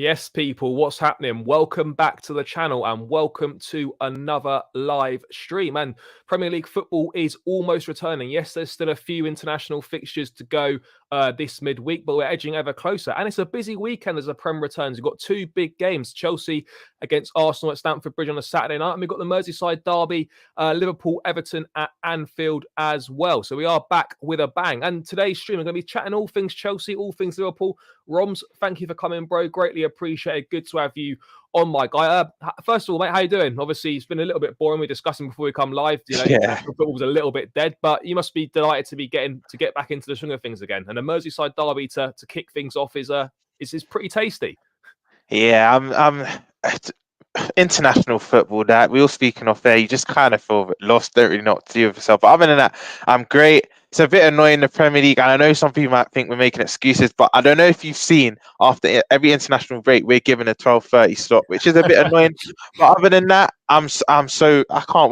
Yes, people, what's happening? Welcome back to the channel and welcome to another live stream. And Premier League football is almost returning. Yes, there's still a few international fixtures to go this midweek, but we're edging ever closer. And it's a busy weekend as the Prem returns. We've got two big games, Chelsea against Arsenal at Stamford Bridge on a Saturday night. And we've got the Merseyside derby, Liverpool, Everton at Anfield as well. So we are back with a bang. And today's stream, I'm going to be chatting all things Chelsea, all things Liverpool. Romz, thank you for coming, bro. Greatly appreciated. Good to have you on, my guy. First of all, mate, how you doing? Obviously, it's been a little bit boring. We're discussing before we come live. International football was a little bit dead, but you must be delighted to be get back into the swing of things again. And the Merseyside derby to kick things off is pretty tasty. Yeah, I'm international football. That we all speaking off there, you just kind of feel lost, don't really know what to do with yourself. But other than that, I'm great. It's a bit annoying, the Premier League, and I know some people might think we're making excuses, but I don't know if you've seen after every international break we're given a 12:30 slot, which is a bit annoying. But other than that, I can't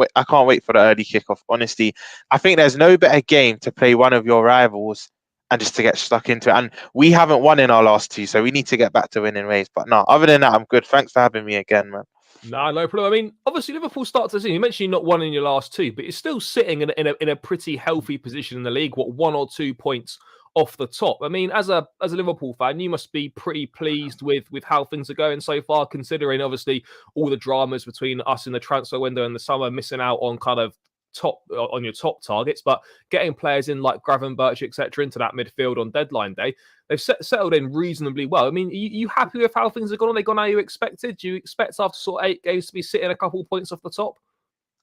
wait for the early kickoff. Honestly, I think there's no better game to play one of your rivals and just to get stuck into it. And we haven't won in our last two, so we need to get back to winning ways. But no, other than that, I'm good. Thanks for having me again, man. No problem. I mean, obviously, Liverpool starts the season. You mentioned you're not won in your last two, but you're still sitting in a pretty healthy position in the league. What, 1 or 2 points off the top? I mean, as a Liverpool fan, you must be pretty pleased with how things are going so far, considering obviously all the dramas between us in the transfer window in the summer, missing out on kind of your top targets, but getting players in like Gravenberch, etc., into that midfield on deadline day, they've settled in reasonably well. I mean, are you happy with how things have gone? Have they gone how you expected? Do you expect after sort of 8 games to be sitting a couple points off the top?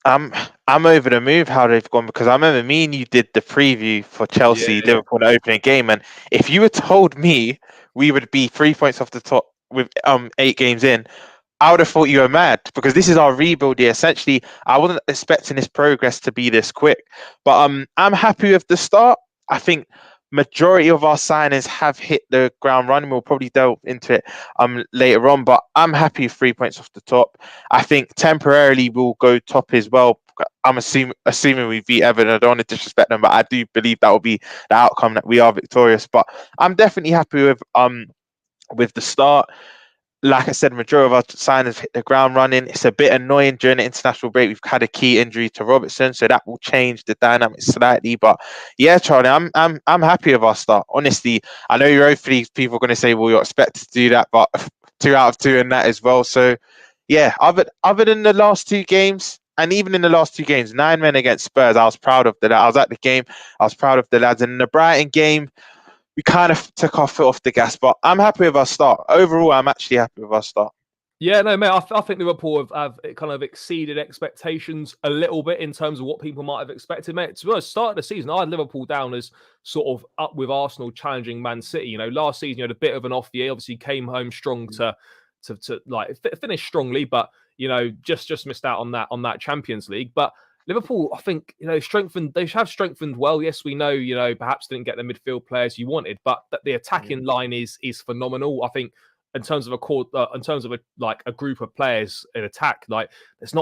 I'm over the move how they've gone, because I remember me and you did the preview for Chelsea Liverpool opening game, and if you had told me we would be 3 points off the top with 8 games in, I would have thought you were mad, because this is our rebuild year. Essentially, I wasn't expecting this progress to be this quick. But I'm happy with the start. I think majority of our signings have hit the ground running. We'll probably delve into it later on, but I'm happy with 3 points off the top. I think temporarily we'll go top as well. I'm assuming we beat Everton. I don't want to disrespect them, but I do believe that will be the outcome, that we are victorious. But I'm definitely happy with the start. Like I said, majority of our signers hit the ground running. It's a bit annoying during the international break. We've had a key injury to Robertson, so that will change the dynamics slightly. But yeah, Charlie, I'm happy with our start. Honestly, I know you're hopefully people are going to say, well, you're expected to do that, but 2 out of 2 in that as well. So yeah, other than the last 2 games, and even in the last 2 games, 9 men against Spurs, I was proud of that. I was at the game. I was proud of the lads. And in the Brighton game, we kind of took our foot off the gas, but I'm happy with our start. Overall, I'm actually happy with our start. Yeah, no, mate, I think Liverpool have kind of exceeded expectations a little bit in terms of what people might have expected, mate. To be honest, start of the season, I had Liverpool down as sort of up with Arsenal challenging Man City. You know, last season you had a bit of an off year. Obviously, came home strong to like finish strongly, but you know, just missed out on that Champions League. But Liverpool, I think, you know, they have strengthened well. Yes, we know, you know, perhaps didn't get the midfield players you wanted, but the attacking line is phenomenal. I think in terms of a group of players in attack, like there's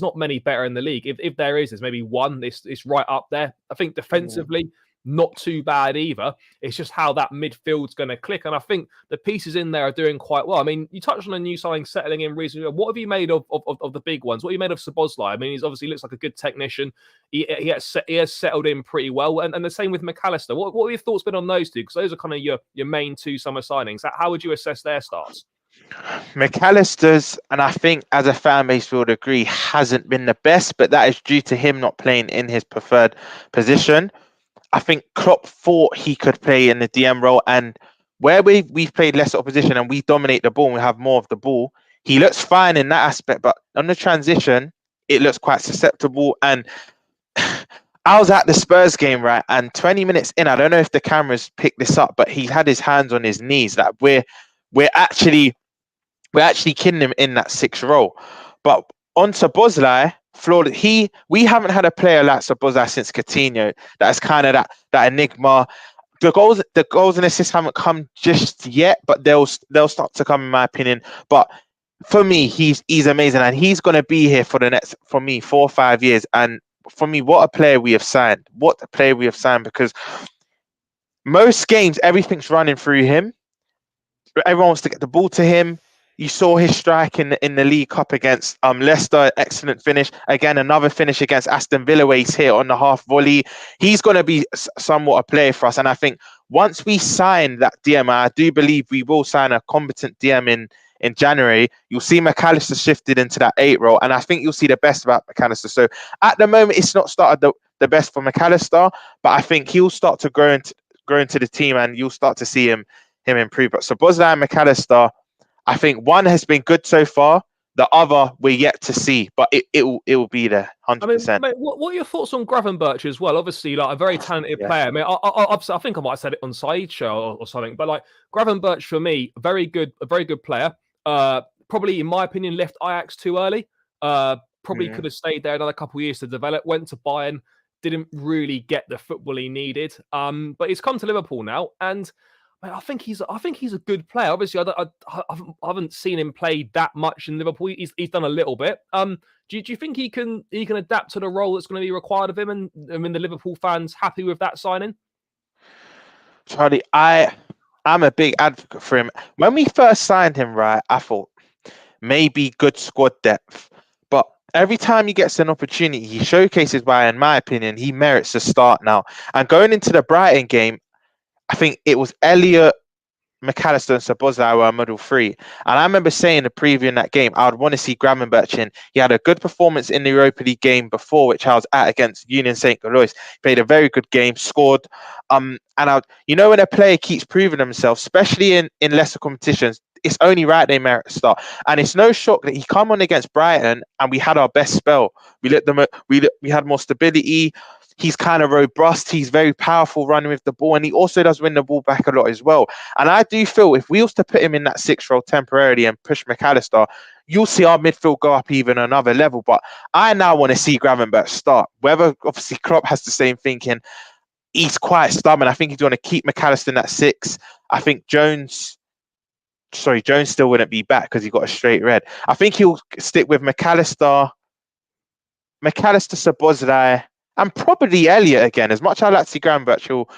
not many better in the league. If there's maybe one. It's right up there. I think defensively, not too bad either. It's just how that midfield's going to click. And I think the pieces in there are doing quite well. I mean, you touched on a new signing settling in recently. What have you made of the big ones? What have you made of Szoboszlai? I mean, he's obviously looks like a good technician. He has settled in pretty well. And the same with McAllister. What have your thoughts been on those two? Because those are kind of your main 2 summer signings. How would you assess their starts? McAllister's, and I think as a fan base we would agree, hasn't been the best, but that is due to him not playing in his preferred position. I think Klopp thought he could play in the DM role, and where we've played less opposition and we dominate the ball and we have more of the ball, he looks fine in that aspect, but on the transition, it looks quite susceptible. And I was at the Spurs game, right, and 20 minutes in, I don't know if the cameras picked this up, but he had his hands on his knees. That we're actually kidding him in that 6th row. But on Szoboszlai, flawed. We haven't had a player like Szoboszlai since Coutinho. That's kind of that enigma. The goals and assists haven't come just yet, but they'll start to come, in my opinion. But for me, he's amazing, and he's going to be here for the next, for me, 4 or 5 years. And for me, what a player we have signed! What a player we have signed, because most games everything's running through him. everyone wants to get the ball to him. You saw his strike in the League Cup against Leicester, excellent finish. Again, another finish against Aston Villa where he's hit on the half volley. He's going to be somewhat a player for us. And I think once we sign that DM, I do believe we will sign a competent DM in January, you'll see McAllister shifted into that 8 role. And I think you'll see the best about McAllister. So at the moment, it's not started the best for McAllister, but I think he'll start to grow into the team and you'll start to see him improve. But Szoboszlai and McAllister, I think one has been good so far. The other we're yet to see, but it will be there 100%. I mean, mate, what are your thoughts on Gravenberch as well? Obviously, like a very talented player. I mean, I think I might have said it on Saeed's show or something, but like Gravenberch for me, a very good player. Probably, in my opinion, left Ajax too early. Probably could have stayed there another couple of years to develop. Went to Bayern, didn't really get the football he needed. But he's come to Liverpool now, and I think he's a good player. Obviously, I haven't seen him play that much in Liverpool. He's done a little bit. Do you think he can adapt to the role that's going to be required of him? And I mean, the Liverpool fans happy with that signing? Charlie, I'm a big advocate for him. When we first signed him, right, I thought maybe good squad depth, but every time he gets an opportunity, he showcases why, in my opinion, he merits a start now. And going into the Brighton game, I think it was Elliot, McAllister and Szoboszlai were our middle three. And I remember saying in the preview in that game, I would want to see Gravenberch in. He had a good performance in the Europa League game before, which I was at against Union St. Galois. Played a very good game, scored. And when a player keeps proving themselves, especially in lesser competitions, it's only right they merit a start. And it's no shock that he come on against Brighton and we had our best spell. We had more stability. He's kind of robust. He's very powerful running with the ball. And he also does win the ball back a lot as well. And I do feel if we was to put him in that 6th role temporarily and push McAllister, you'll see our midfield go up even another level. But I now want to see Gravenberch start. Whether obviously Klopp has the same thinking, he's quite stubborn. I think he's going to keep McAllister in that 6. I think Jones still wouldn't be back because he got a straight red. I think he'll stick with McAllister, Szoboszlai, and probably Elliot again. As much as I like to see Gravenberch, he'll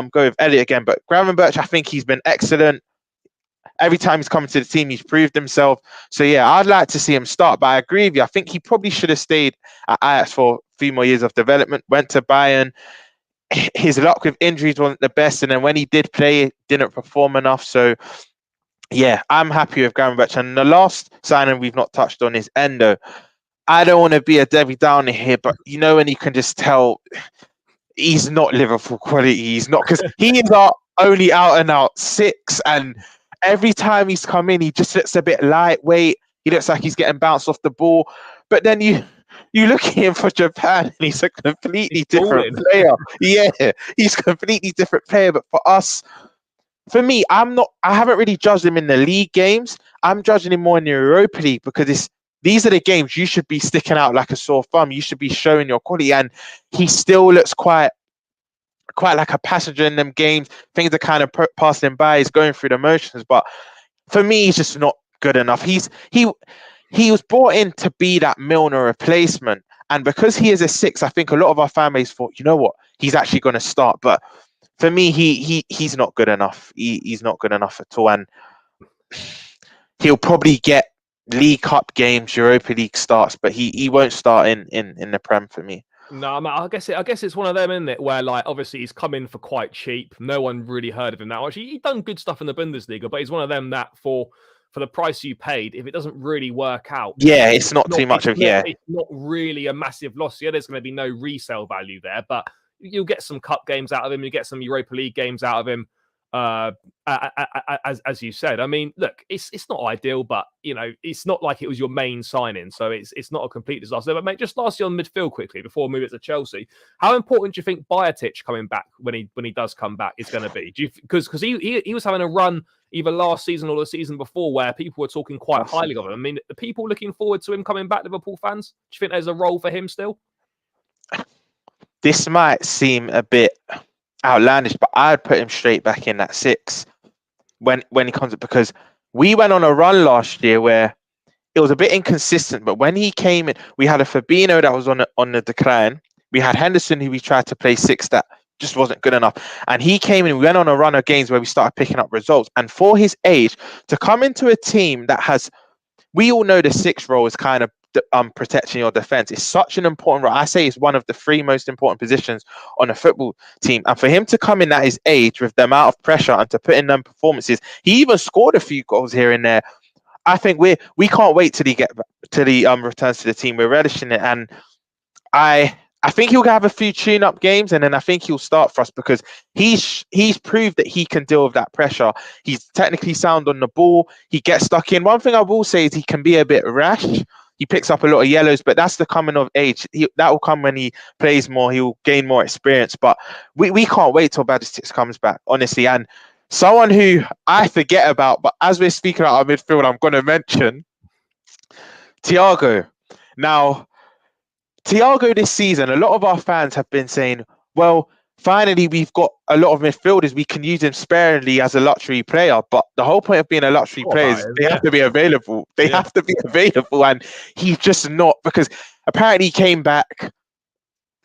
go with Elliot again. But Gravenberch, I think he's been excellent. Every time he's come to the team, he's proved himself. So yeah, I'd like to see him start. But I agree with you. I think he probably should have stayed at Ajax for a few more years of development. Went to Bayern. His luck with injuries wasn't the best. And then when he did play, didn't perform enough. So yeah, I'm happy with Gravenberch. And the last signing we've not touched on is Endo. I don't want to be a Debbie Downer here, but when you can just tell he's not Liverpool quality. He's not, because he is our only out and out 6. And every time he's come in, he just looks a bit lightweight. He looks like he's getting bounced off the ball. But then you look at him for Japan and he's a completely different player. Yeah, he's a completely different player. But for me, I haven't really judged him in the league games. I'm judging him more in the Europa League because these are the games you should be sticking out like a sore thumb. You should be showing your quality. And he still looks quite like a passenger in them games. Things are kind of passing him by. He's going through the motions. But for me, he's just not good enough. He was brought in to be that Milner replacement. And because he is a 6, I think a lot of our fan base thought, you know what, he's actually going to start. But for me, he's not good enough. He's not good enough at all. And he'll probably get League Cup games, Europa League starts, but he won't start in the Prem for me. No, I guess it's one of them, isn't it? Where like obviously he's come in for quite cheap. No one really heard of him now. Actually, he's done good stuff in the Bundesliga, but he's one of them that for the price you paid, if it doesn't really work out, it's not too much of It's not really a massive loss. Yeah, there's going to be no resale value there, but you'll get some cup games out of him. You get some Europa League games out of him. As you said, I mean, look, it's not ideal, but it's not like it was your main signing, so it's not a complete disaster. But mate, just lastly on midfield quickly before we move it to Chelsea, how important do you think Bajcetic coming back when he does come back is going to be? Because he was having a run either last season or the season before where people were talking quite highly of him. I mean, are people looking forward to him coming back, Liverpool fans? Do you think there's a role for him still? This might seem a bit outlandish, but I'd put him straight back in that 6 when he comes up, because we went on a run last year where it was a bit inconsistent, but when he came in, we had a Fabinho that was on the decline. We had Henderson, who we tried to play 6, that just wasn't good enough. And he came in, we went on a run of games where we started picking up results. And for his age, to come into a team that has, we all know the sixth role is kind of protecting your defense. It's such an important role. I say it's one of the three most important positions on a football team. And for him to come in at his age with the amount of pressure and to put in them performances, he even scored a few goals here and there. I think we can't wait till he returns to the team. We're relishing it, and I think he'll have a few tune-up games, and then I think he'll start for us because he's proved that he can deal with that pressure. He's technically sound on the ball. He gets stuck in. One thing I will say is he can be a bit rash. He picks up a lot of yellows, but that's the coming of age. That will come when he plays more. He'll gain more experience. But we can't wait till Badistics comes back, honestly. And someone who I forget about, but as we're speaking about our midfield, I'm going to mention Thiago. Now, Thiago this season, a lot of our fans have been saying, well, finally, we've got a lot of midfielders. We can use him sparingly as a luxury player. But the whole point of being a luxury player is they have to be available. They have to be available. And he's just not, because apparently he came back.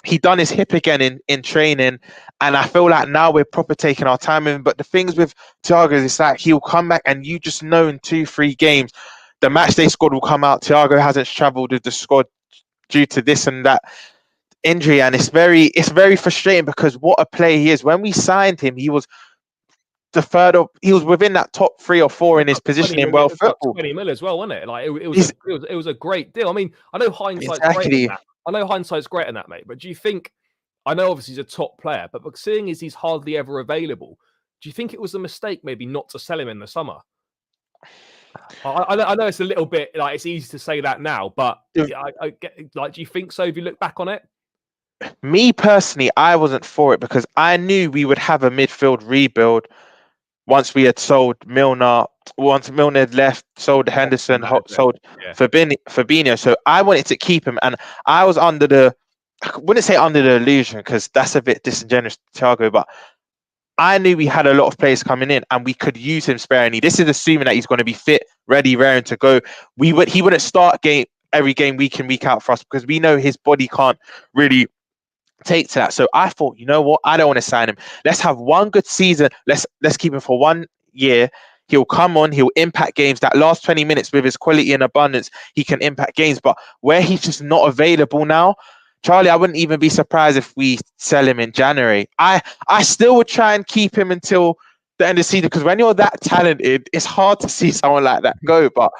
He done his hip again in training. And I feel like now we're proper taking our time with him. But the things with Thiago is it's like he'll come back and you just know in 2-3 games, the match day squad will come out. Thiago hasn't travelled with the squad due to this and that injury, and it's very frustrating because what a player he is. When we signed him, he was he was within that top 3 or 4 in his position in world football. 20 mil as well, wasn't it? Like it was a great deal. I mean, I know hindsight's great in that. I know hindsight's great in that, mate. But do you think? I know obviously he's a top player, but seeing as he's hardly ever available, do you think it was a mistake maybe not to sell him in the summer? I know it's a little bit like it's easy to say that now, but I get, like, do you think so? If you look back on it, me personally, I wasn't for it because I knew we would have a midfield rebuild once we had sold Milner. Once Milner had left, sold Henderson, sold Fabinho. So I wanted to keep him, and I was I wouldn't say under the illusion because that's a bit disingenuous, Thiago, but I knew we had a lot of players coming in and we could use him sparingly. This is assuming that he's going to be fit, ready, raring to go. He wouldn't start every game week in, week out for us because we know his body can't really take to that. So I thought, you know what? I don't want to sign him. Let's have one good season. Let's keep him for 1 year. He'll come on, he'll impact games. That last 20 minutes with his quality and abundance, he can impact games. But where he's just not available now, Charlie, I wouldn't even be surprised if we sell him in January. I still would try and keep him until the end of the season because when you're that talented, it's hard to see someone like that go. But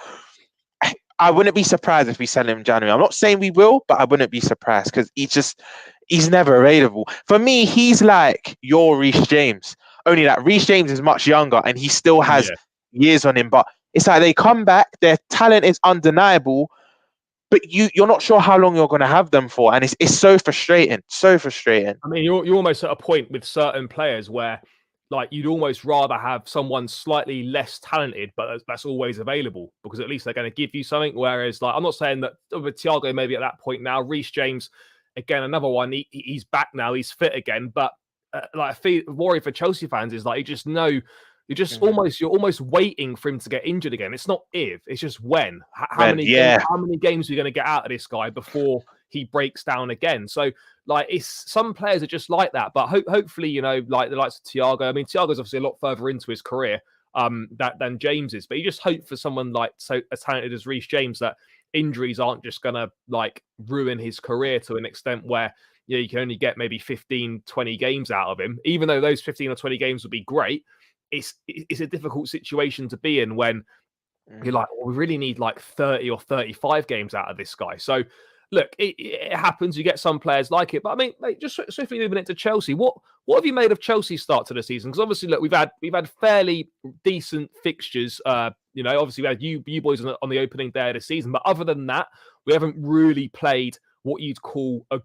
I wouldn't be surprised if we sell him in January. I'm not saying we will, but I wouldn't be surprised because he's never available. For me, he's like your Reece James. Only that Reece James is much younger and he still has years on him. But it's like they come back, their talent is undeniable, but you're not sure how long you're going to have them for. And it's so frustrating. So frustrating. I mean, you're almost at a point with certain players where like you'd almost rather have someone slightly less talented, but that's always available because at least they're going to give you something. Whereas like, I'm not saying that with Thiago, maybe at that point now, Reece James, again, another one, he's back now, he's fit again. But worry for Chelsea fans is like, you just know, you're almost waiting for him to get injured again. It's not if, it's just when. How many games are you going to get out of this guy before he breaks down again? So like, it's some players are just like that. But hopefully, you know, like the likes of Thiago. I mean, Thiago's obviously a lot further into his career than James is. But you just hope for someone like so as talented as Reece James that injuries aren't just going to like ruin his career to an extent where you can only get maybe 15, 20 games out of him. Even though those 15 or 20 games would be great, it's a difficult situation to be in when you're like, well, we really need like 30 or 35 games out of this guy. So look, it happens. You get some players like it, but I mean, mate, just swiftly moving into Chelsea. What have you made of Chelsea's start to the season? Because obviously, look, we've had fairly decent fixtures. You know, obviously we had you boys on the opening day of the season, but other than that, we haven't really played what you'd call a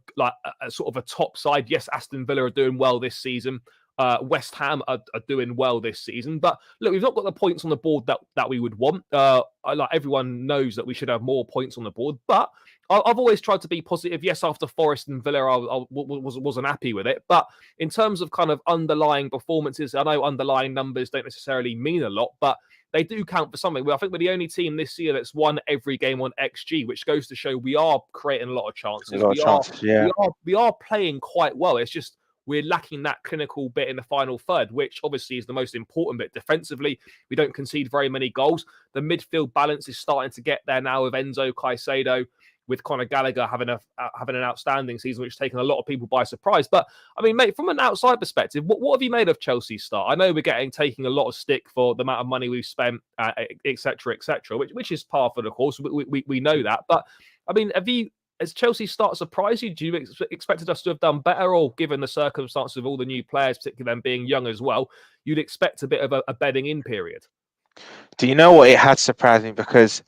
sort of a top side. Yes, Aston Villa are doing well this season. West Ham are doing well this season, but look, we've not got the points on the board that we would want. Like everyone knows that we should have more points on the board, but I've always tried to be positive. Yes, after Forest and Villa, I wasn't happy with it, but in terms of kind of underlying performances, I know underlying numbers don't necessarily mean a lot, but they do count for something. I think we're the only team this year that's won every game on XG, which goes to show we are creating a lot of chances. We are playing quite well. It's just we're lacking that clinical bit in the final third, which obviously is the most important bit. Defensively, we don't concede very many goals. The midfield balance is starting to get there now with Enzo Caicedo, with Conor Gallagher having an outstanding season, which has taken a lot of people by surprise. But I mean, mate, from an outside perspective, what have you made of Chelsea's start? I know we're taking a lot of stick for the amount of money we've spent, etc., which is par for the course. We know that. But I mean, has Chelsea start surprised you? Do you expected us to have done better, or given the circumstances of all the new players, particularly them being young as well, you'd expect a bit of a bedding in period? Do you know what? It had surprised me because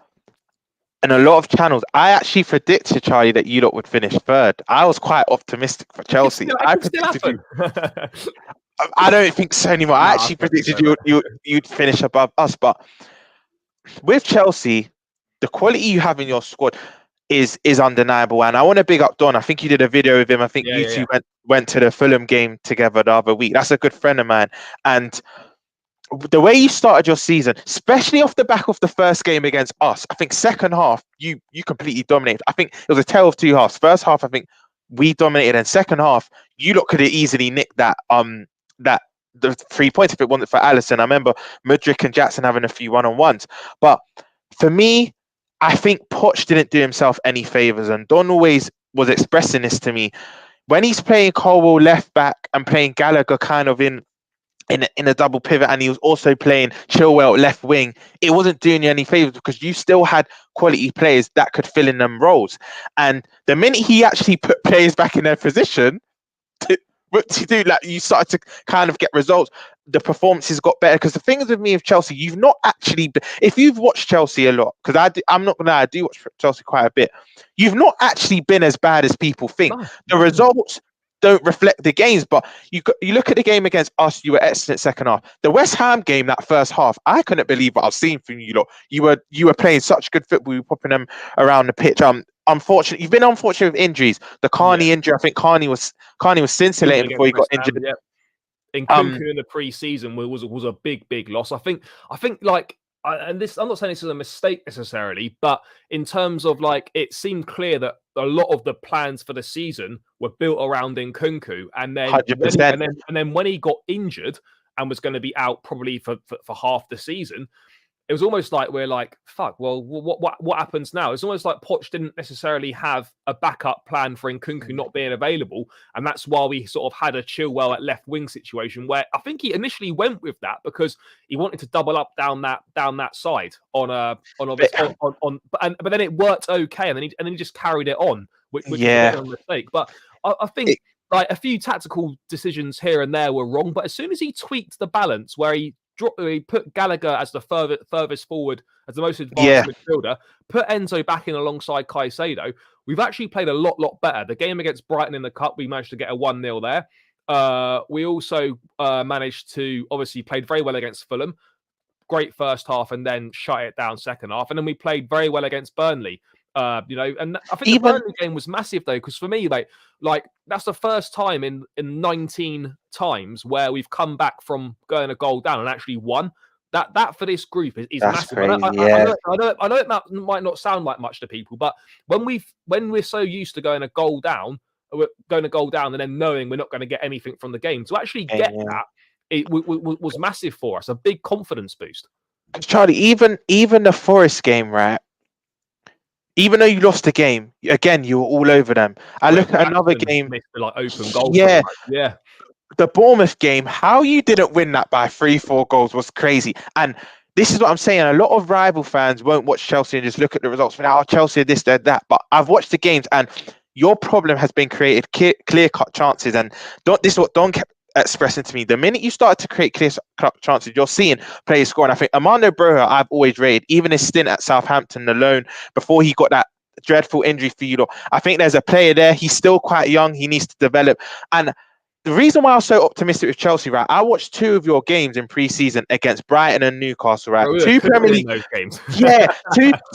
in a lot of channels, I actually predicted, Charlie, that you lot would finish third. I was quite optimistic for Chelsea. I predicted you. I don't think so anymore. I actually predicted you'd finish above us. But with Chelsea, the quality you have in your squad is undeniable. And I want to big up Don. I think you did a video with him. I think you two went to the Fulham game together the other week. That's a good friend of mine. And the way you started your season, especially off the back of the first game against us, I think second half you completely dominated. I think it was a tale of two halves. First half, I think we dominated, and second half, you lot could have easily nicked the 3 points if it wasn't for Alisson. I remember Mudryk and Jackson having a few one-on-ones. But for me, I think Poch didn't do himself any favours, and Don always was expressing this to me. When he's playing Colwell left back and playing Gallagher kind of in a double pivot, and he was also playing Chilwell left wing, it wasn't doing you any favors because you still had quality players that could fill in them roles. And the minute he actually put players back in their position, you started to kind of get results. The performances got better, because the thing is with me of Chelsea, you've not actually, if you've watched Chelsea a lot, because I'm not gonna lie, I do watch Chelsea quite a bit, you've not actually been as bad as people think. The results don't reflect the games, but you look at the game against us, you were excellent second half. The West Ham game, that first half, I couldn't believe what I've seen from you lot. You were playing such good football, you were popping them around the pitch. Unfortunately, you've been unfortunate with injuries. The Carney injury, I think Carney was scintillating before he got injured. In Kunku in the pre-season was a big loss. I think like, and this, I'm not saying this is a mistake necessarily, but in terms of like, it seemed clear that a lot of the plans for the season were built around Kunku, and then 100%. And then when he got injured and was going to be out probably for half the season, it was almost like we're like, fuck, well, what happens now? It's almost like Poch didn't necessarily have a backup plan for Nkunku not being available. And that's why we sort of had a Chilwell at left wing situation, where I think he initially went with that because he wanted to double up down that side but then it worked okay, and then he just carried it on, which was a mistake. But I think like a few tactical decisions here and there were wrong, but as soon as he tweaked the balance where he put Gallagher as the furthest forward, as the most advanced midfielder, put Enzo back in alongside Caicedo, we've actually played a lot better. The game against Brighton in the Cup, we managed to get a 1-0 there. We also managed to, obviously, played very well against Fulham. Great first half, and then shut it down second half. And then we played very well against Burnley. And I think the Burnley game was massive though, because for me, like that's the first time in 19 times where we've come back from going a goal down and actually won. That for this group is massive. Crazy, I know it might not sound like much to people, but when we're so used to going a goal down and then knowing we're not going to get anything from the game, to actually get that, it was massive for us. A big confidence boost. Charlie, even the Forest game, right? Even though you lost the game, again, you were all over them. I look at another game. Like open goal. Yeah. The Bournemouth game, how you didn't win that by 3-4 goals was crazy. And this is what I'm saying. A lot of rival fans won't watch Chelsea and just look at the results. Chelsea, this, that. But I've watched the games, and your problem has been created clear-cut chances. And this is what Don kept expressing to me. The minute you started to create clear-cut chances, you're seeing players score. And I think Armando Broja, I've always rated, even his stint at Southampton alone, before he got that dreadful injury for you. I think there's a player there. He's still quite young. He needs to develop. And the reason why I was so optimistic with Chelsea, right? I watched 2 of your games in pre-season against Brighton and Newcastle, right? Oh, 2 Premier League games.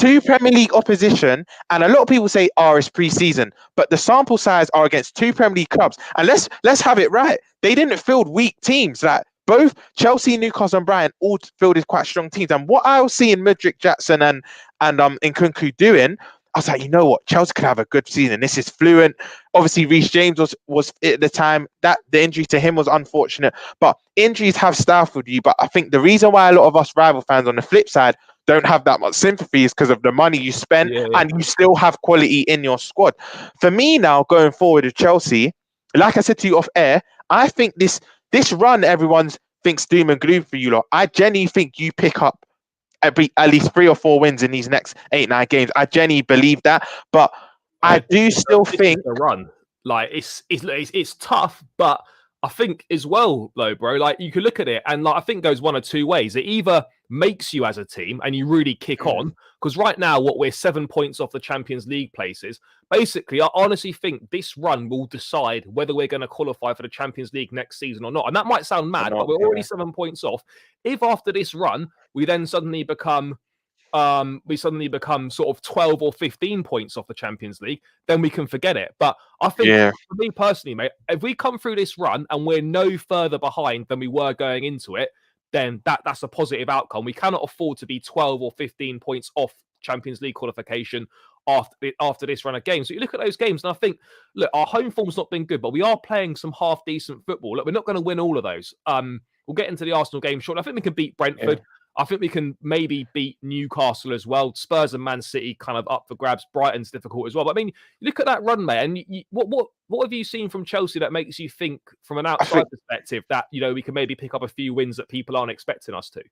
two Premier League opposition, and a lot of people say, it's pre-season, but the sample size are against 2 Premier League clubs. And let's have it right. They didn't field weak teams. Like both Chelsea, Newcastle, and Brighton all fielded quite strong teams. And what I was seeing Mudryk, Jackson, and Nkunku doing, I was like, you know what, Chelsea could have a good season. This is fluent. Obviously, Reece James was at the time that the injury to him was unfortunate, but injuries have stifled you. But I think the reason why a lot of us rival fans on the flip side don't have that much sympathy is because of the money you spend, and you still have quality in your squad. For me now, going forward with Chelsea, like I said to you off air, I think this run everyone thinks doom and gloom for you lot. I genuinely think you pick up at least 3 or 4 wins in these next 8-9 games. I genuinely believe that, but I do still think the run. Like it's tough, but I think as well, though, bro. Like you can look at it, and like I think it goes one or two ways. It either makes you as a team, and you really kick on, because right now, what we're 7 points off the Champions League places. Basically, I honestly think this run will decide whether we're going to qualify for the Champions League next season or not. And that might sound mad, but we're already 7 points off. If after this run we then suddenly become sort of 12 or 15 points off the Champions League, then we can forget it. But I think for me personally, mate, if we come through this run and we're no further behind than we were going into it, then that's a positive outcome. We cannot afford to be 12 or 15 points off Champions League qualification after this run of games. So you look at those games, and I think, look, our home form's not been good, but we are playing some half decent football. Look, we're not going to win all of those. We'll get into the Arsenal game shortly. I think we can beat Brentford. Yeah. I think we can maybe beat Newcastle as well. Spurs and Man City kind of up for grabs. Brighton's difficult as well. But I mean, look at that run, mate. And what have you seen from Chelsea that makes you think, from an outside perspective, that we can maybe pick up a few wins that people aren't expecting us to?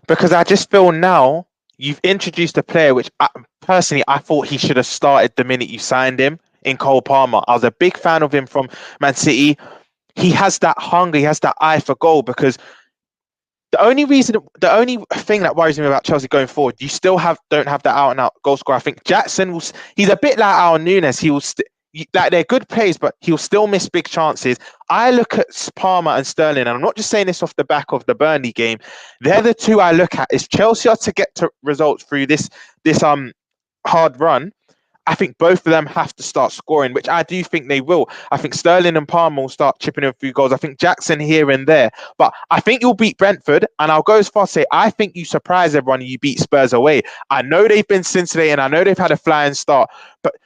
Because I just feel now you've introduced a player which personally I thought he should have started the minute you signed him, in Cole Palmer. I was a big fan of him from Man City. He has that hunger. He has that eye for goal, because the only thing that worries me about Chelsea going forward, you still don't have that out-and-out goal scorer. I think Jackson he's a bit like our Nunes. He will they're good plays, but he'll still miss big chances. I look at Palmer and Sterling, and I'm not just saying this off the back of the Burnley game. They're the two I look at. If Chelsea are to get to results through this hard run, I think both of them have to start scoring, which I do think they will. I think Sterling and Palmer will start chipping in a few goals. I think Jackson here and there. But I think you'll beat Brentford, and I'll go as far as say I think you surprise everyone and you beat Spurs away. I know they've been scintillating, I know they've had a flying start, but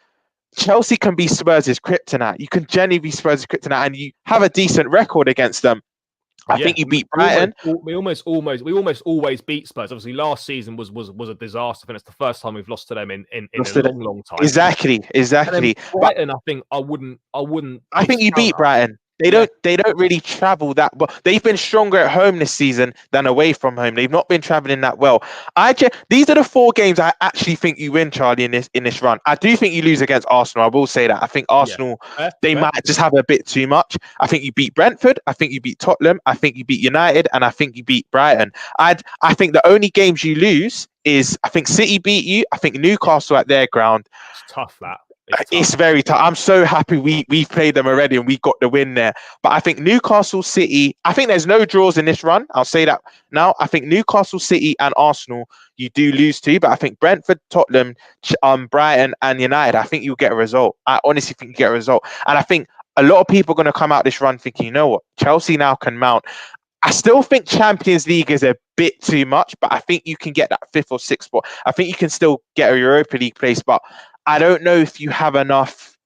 Chelsea can be Spurs' kryptonite. You can genuinely be Spurs' kryptonite, and you have a decent record against them. I think you beat Brighton. We almost always beat Spurs. Obviously, last season was a disaster. I think it's the first time we've lost to them in a long time. Exactly. Brighton, I think I wouldn't. I think you beat Brighton. They don't really travel that well. They've been stronger at home this season than away from home. They've not been traveling that well. These are the 4 games I actually think you win, Charlie, in this run. I do think you lose against Arsenal. I will say that. I think Arsenal, they might just have a bit too much. I think you beat Brentford. I think you beat Tottenham. I think you beat United, and I think you beat Brighton. I think the only games you lose is, I think City beat you. I think Newcastle at their ground. It's tough, that. It's very tough. I'm so happy we've played them already and we got the win there. But I think Newcastle, City, I think there's no draws in this run. I'll say that now. I think Newcastle, City and Arsenal, you do lose to. But I think Brentford, Tottenham, Brighton and United, I think you'll get a result. I honestly think you get a result. And I think a lot of people are going to come out this run thinking, you know what, Chelsea now can mount. I still think Champions League is a bit too much, but I think you can get that 5th or 6th spot. I think you can still get a Europa League place, but I don't know if you have enough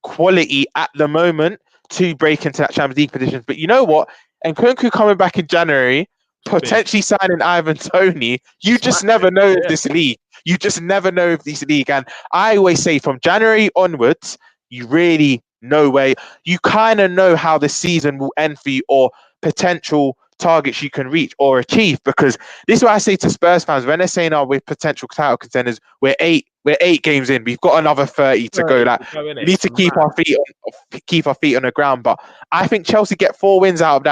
quality at the moment to break into that Champions League positions. But you know what? And Nkunku coming back in January, potentially signing Ivan Toney, you just never know of this league. You just never know of this league. And I always say from January onwards, you really know where you kind of know how the season will end for you, or potential targets you can reach or achieve. Because this is what I say to Spurs fans when they're saying, we're potential title contenders, we're eight games in, we've got another 30 to go. Like, we need to keep our feet on the ground. But I think Chelsea get 4 wins out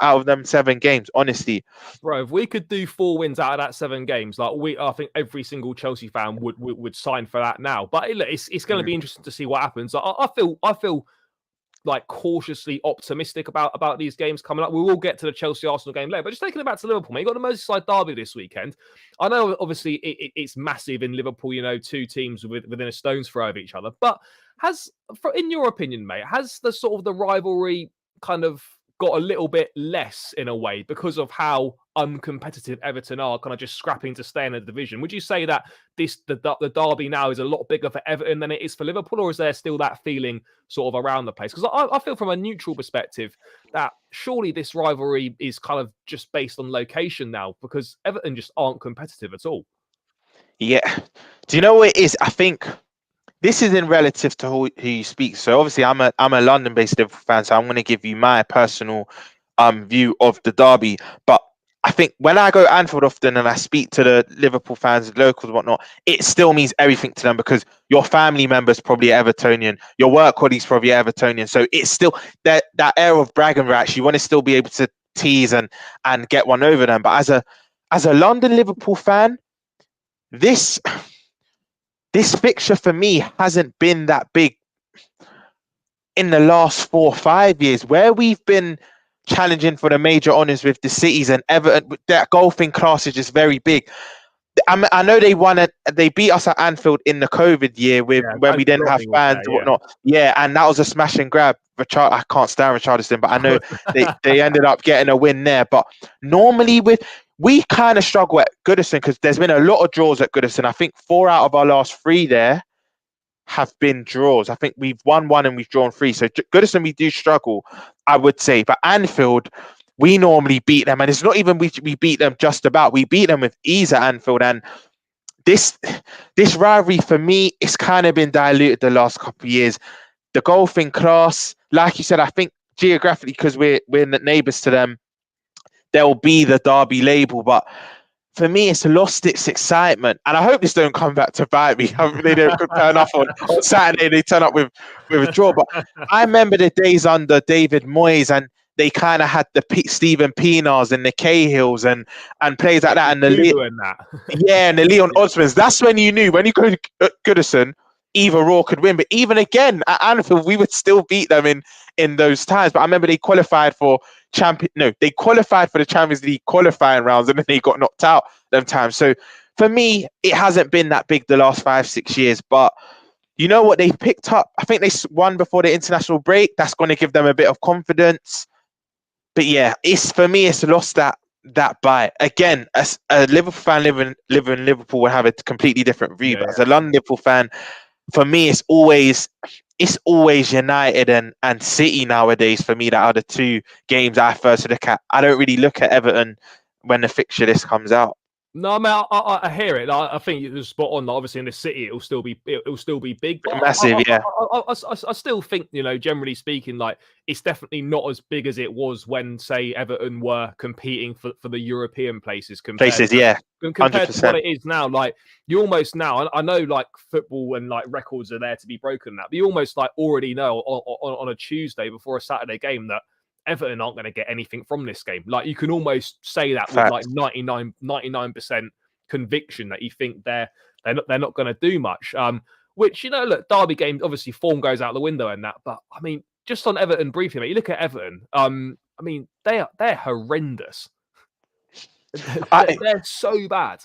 of them 7 games, honestly. Bro, if we could do 4 wins out of that 7 games, I think every single Chelsea fan would sign for that now. But it's going to be interesting to see what happens. I feel like cautiously optimistic about these games coming up. We will get to the Chelsea-Arsenal game later, but just taking it back to Liverpool, mate, you got the Merseyside derby this weekend. I know, obviously, it's massive in Liverpool, 2 teams within a stone's throw of each other, but in your opinion, mate, has the rivalry kind of got a little bit less in a way because of how uncompetitive Everton are, kind of just scrapping to stay in the division. Would you say that the derby now is a lot bigger for Everton than it is for Liverpool, or is there still that feeling sort of around the place? Because I feel from a neutral perspective that surely this rivalry is kind of just based on location now, because Everton just aren't competitive at all. Yeah. Do you know what it is? I think this is in relative to who you speak. So obviously, I'm a London-based Liverpool fan, so I'm going to give you my personal view of the derby. But I think when I go Anfield often and I speak to the Liverpool fans, locals, and whatnot, it still means everything to them because your family members probably Evertonian, your work colleagues probably Evertonian. So it's still that air of bragging rights. You want to still be able to tease and get one over them. But as a London Liverpool fan, this fixture for me hasn't been that big in the last 4 or 5 years, where we've been challenging for the major honours with the cities and Everton. That golfing class is just very big. I know they won it. They beat us at Anfield in the COVID year when we didn't have fans and whatnot. Yeah, and that was a smash and grab. I can't stand Richarlison, but I know they ended up getting a win there. But normally we kind of struggle at Goodison because there's been a lot of draws at Goodison. I think 4 out of our last 3 there have been draws. I think we've won 1 and we've drawn 3. So Goodison, we do struggle, I would say. But Anfield, we normally beat them. And it's not even we beat them just about. We beat them with ease at Anfield. And this rivalry, for me, it's kind of been diluted the last couple of years. The golfing class, like you said, I think geographically, because we're neighbours to them, there'll be the derby label. But for me, it's lost its excitement. And I hope this don't come back to bite me. They don't turn up on Saturday. They turn up with a draw. But I remember the days under David Moyes, and they kind of had the Stephen Pienaars and the Cahills and players like that. And the Leon Osmonds. That's when you knew, when you go to Goodison, either Raw could win. But even again, at Anfield, we would still beat them in those times. But I remember they qualified for they qualified for the Champions League qualifying rounds, and then they got knocked out them times. So for me, it hasn't been that big the last 5-6 years. But you know what they picked up? I think they won before the international break. That's going to give them a bit of confidence. But yeah, for me, it's lost that bite. Again, as a Liverpool fan living in Liverpool would have a completely different view. But as a London Liverpool fan, for me, it's always United and City nowadays. For me, that are the 2 games I first look at. I don't really look at Everton when the fixture list comes out. No, I mean, I hear it. I think it was spot on. Obviously, in the city, it'll still be big, but massive. I still think, generally speaking, like it's definitely not as big as it was when, say, Everton were competing for the European places. Compared to what it is now. Like you almost now, I know, like football and like records are there to be broken. But you almost like already know on a Tuesday before a Saturday game that Everton aren't going to get anything from this game. Like you can almost say that with like 99% conviction that you think they're not going to do much. Which, look, derby games, obviously form goes out the window and that. But I mean, just on Everton briefly, mate, you look at Everton. I mean, they're horrendous. They're so bad.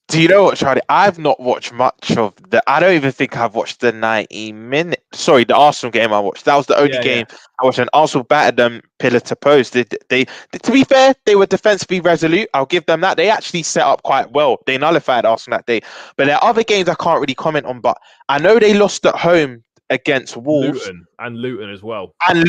Do you know what, Charlie? I've not watched much of I don't even think I've watched the 90-minute. Sorry, the Arsenal game I watched. That was the only game I watched. And Arsenal battered them pillar to post. They, to be fair, they were defensively resolute. I'll give them that. They actually set up quite well. They nullified Arsenal that day. But there are other games I can't really comment on. But I know they lost at home against Wolves. Luton as well. And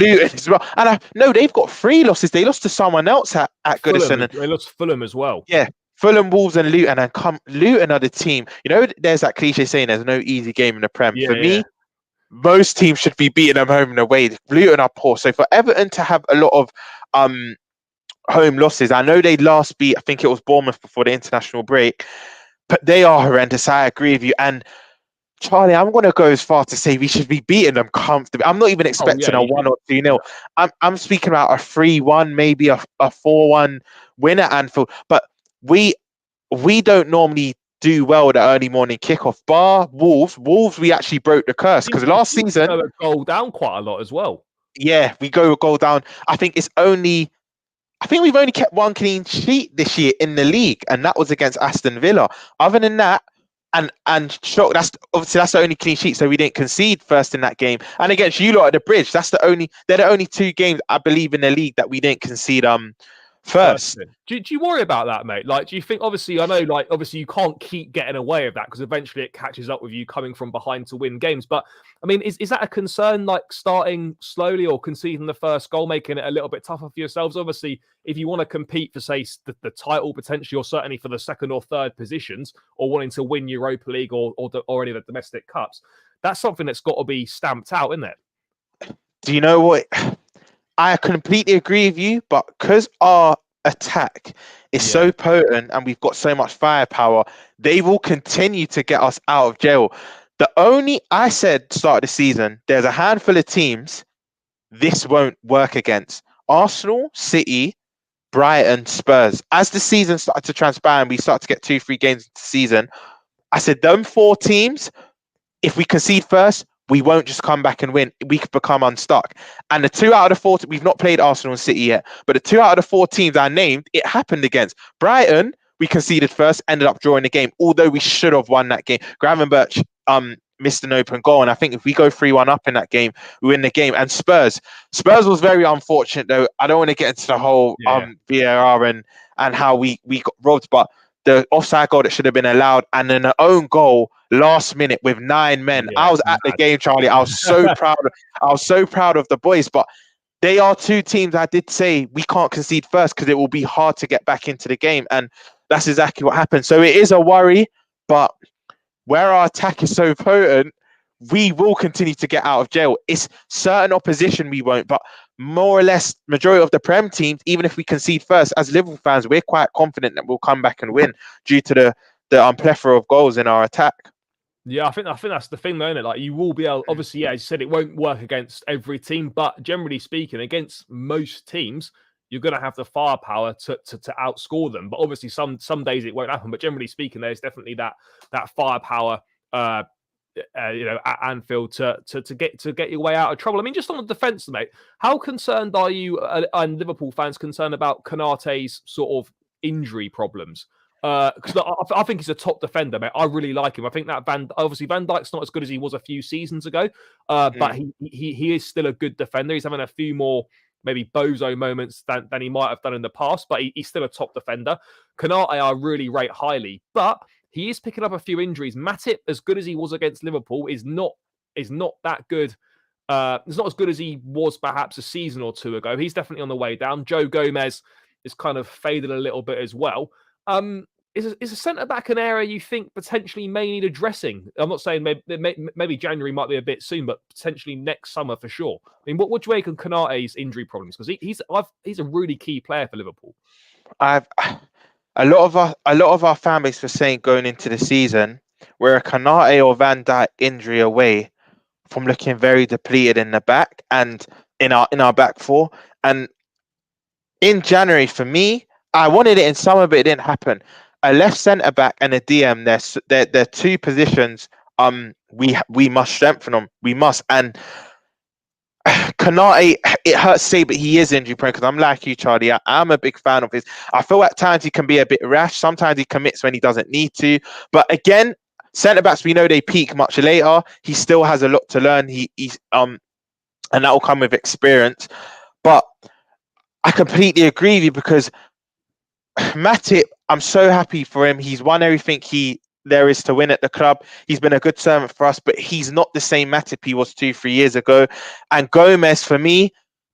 I know they've got 3 losses. They lost to someone else at Goodison. They lost to Fulham as well. Yeah. Fulham, Wolves, and Luton, and Luton are the team. There's that cliche saying there's no easy game in the Prem. For me, most teams should be beating them home and away. Luton are poor. So for Everton to have a lot of home losses, I know they last beat, I think it was Bournemouth before the international break, but they are horrendous. I agree with you. And Charlie, I'm going to go as far to say we should be beating them comfortably. I'm not even expecting a 1 or 2-0. I'm speaking about a 3-1, maybe a 4-1 win at Anfield. But we don't normally do well with the early morning kickoff. Bar Wolves, we actually broke the curse because last season we go a goal down quite a lot as well. Yeah, we go a goal down. I think we've only kept 1 clean sheet this year in the league, and that was against Aston Villa. Other than that, and shock, that's the only clean sheet, so we didn't concede first in that game. And against you lot at the Bridge, they're the only 2 games I believe in the league that we didn't concede first. Do you worry about that, mate? Like, do you think, obviously, I know, like, obviously you can't keep getting away with that because eventually it catches up with you coming from behind to win games. But, I mean, is that a concern, like, starting slowly or conceding the first goal, making it a little bit tougher for yourselves? Obviously, if you want to compete for, say, the title potentially, or certainly for the second or third positions, or wanting to win Europa League or any of the domestic cups, that's something that's got to be stamped out, isn't it? Do you know what? I completely agree with you, but because our attack is so potent and we've got so much firepower, they will continue to get us out of jail. I said start of the season, there's a handful of teams this won't work against. Arsenal, City, Brighton, Spurs. As the season started to transpire and we start to get 2-3 games into the season, I said them 4 teams, if we concede first, we won't just come back and win. We could become unstuck. And the 2 out of the 4, we've not played Arsenal and City yet, but the 2 out of the 4 teams I named, it happened against. Brighton, we conceded first, ended up drawing the game, although we should have won that game. Gravenberch missed an open goal, and I think if we go 3-1 up in that game, we win the game. And Spurs was very unfortunate, though. I don't want to get into the whole VAR and how we got robbed, but the offside goal that should have been allowed, and then an own goal last minute with 9 men. I was at the game, Charlie. I was so proud. I was so proud of the boys, but they are 2 teams I did say we can't concede first because it will be hard to get back into the game, and that's exactly what happened. So it is a worry, but where our attack is so potent, we will continue to get out of jail. It's certain opposition we won't, but more or less majority of the Prem teams, even if we concede first, as Liverpool fans, we're quite confident that we'll come back and win due to the plethora of goals in our attack. Yeah, I think that's the thing, though, isn't it? Like, you will be able, obviously, as you said, it won't work against every team, but generally speaking, against most teams, you're going to have the firepower to outscore them. But obviously, some days it won't happen. But generally speaking, there's definitely that firepower, at Anfield to get your way out of trouble. I mean, just on the defence, mate, how concerned are you and Liverpool fans concerned about Konaté's sort of injury problems? Because I think he's a top defender, mate. I really like him. I think that Van Dijk's not as good as he was a few seasons ago, but he is still a good defender. He's having a few more maybe bozo moments than he might have done in the past, but he's still a top defender. Konaté I really rate highly, but he is picking up a few injuries. Matip, as good as he was against Liverpool, is not that good. It's not as good as he was perhaps a season or 2 ago. He's definitely on the way down. Joe Gomez is kind of faded a little bit as well. Is a centre-back an area you think potentially may need addressing? I'm not saying maybe January might be a bit soon, but potentially next summer for sure. I mean, what do you make of Konaté's injury problems? Because he's a really key player for Liverpool. A lot of our fan base was saying going into the season, we're a Konaté or Van Dijk injury away from looking very depleted in the back and in our back 4. And in January, for me, I wanted it in summer, but it didn't happen. A left centre back and a DM. They're 2 positions. We must strengthen them. We must. And Konaté, it hurts to say, but he is injury prone because I'm like you, Charlie. I'm a big fan of his. I feel at times he can be a bit rash. Sometimes he commits when he doesn't need to. But again, centre backs, we know they peak much later. He still has a lot to learn. He's and that will come with experience. But I completely agree with you because Matip, I'm so happy for him. He's won everything there is to win at the club. He's been a good servant for us, but he's not the same Matip he was 2-3 years ago. And Gomez, for me,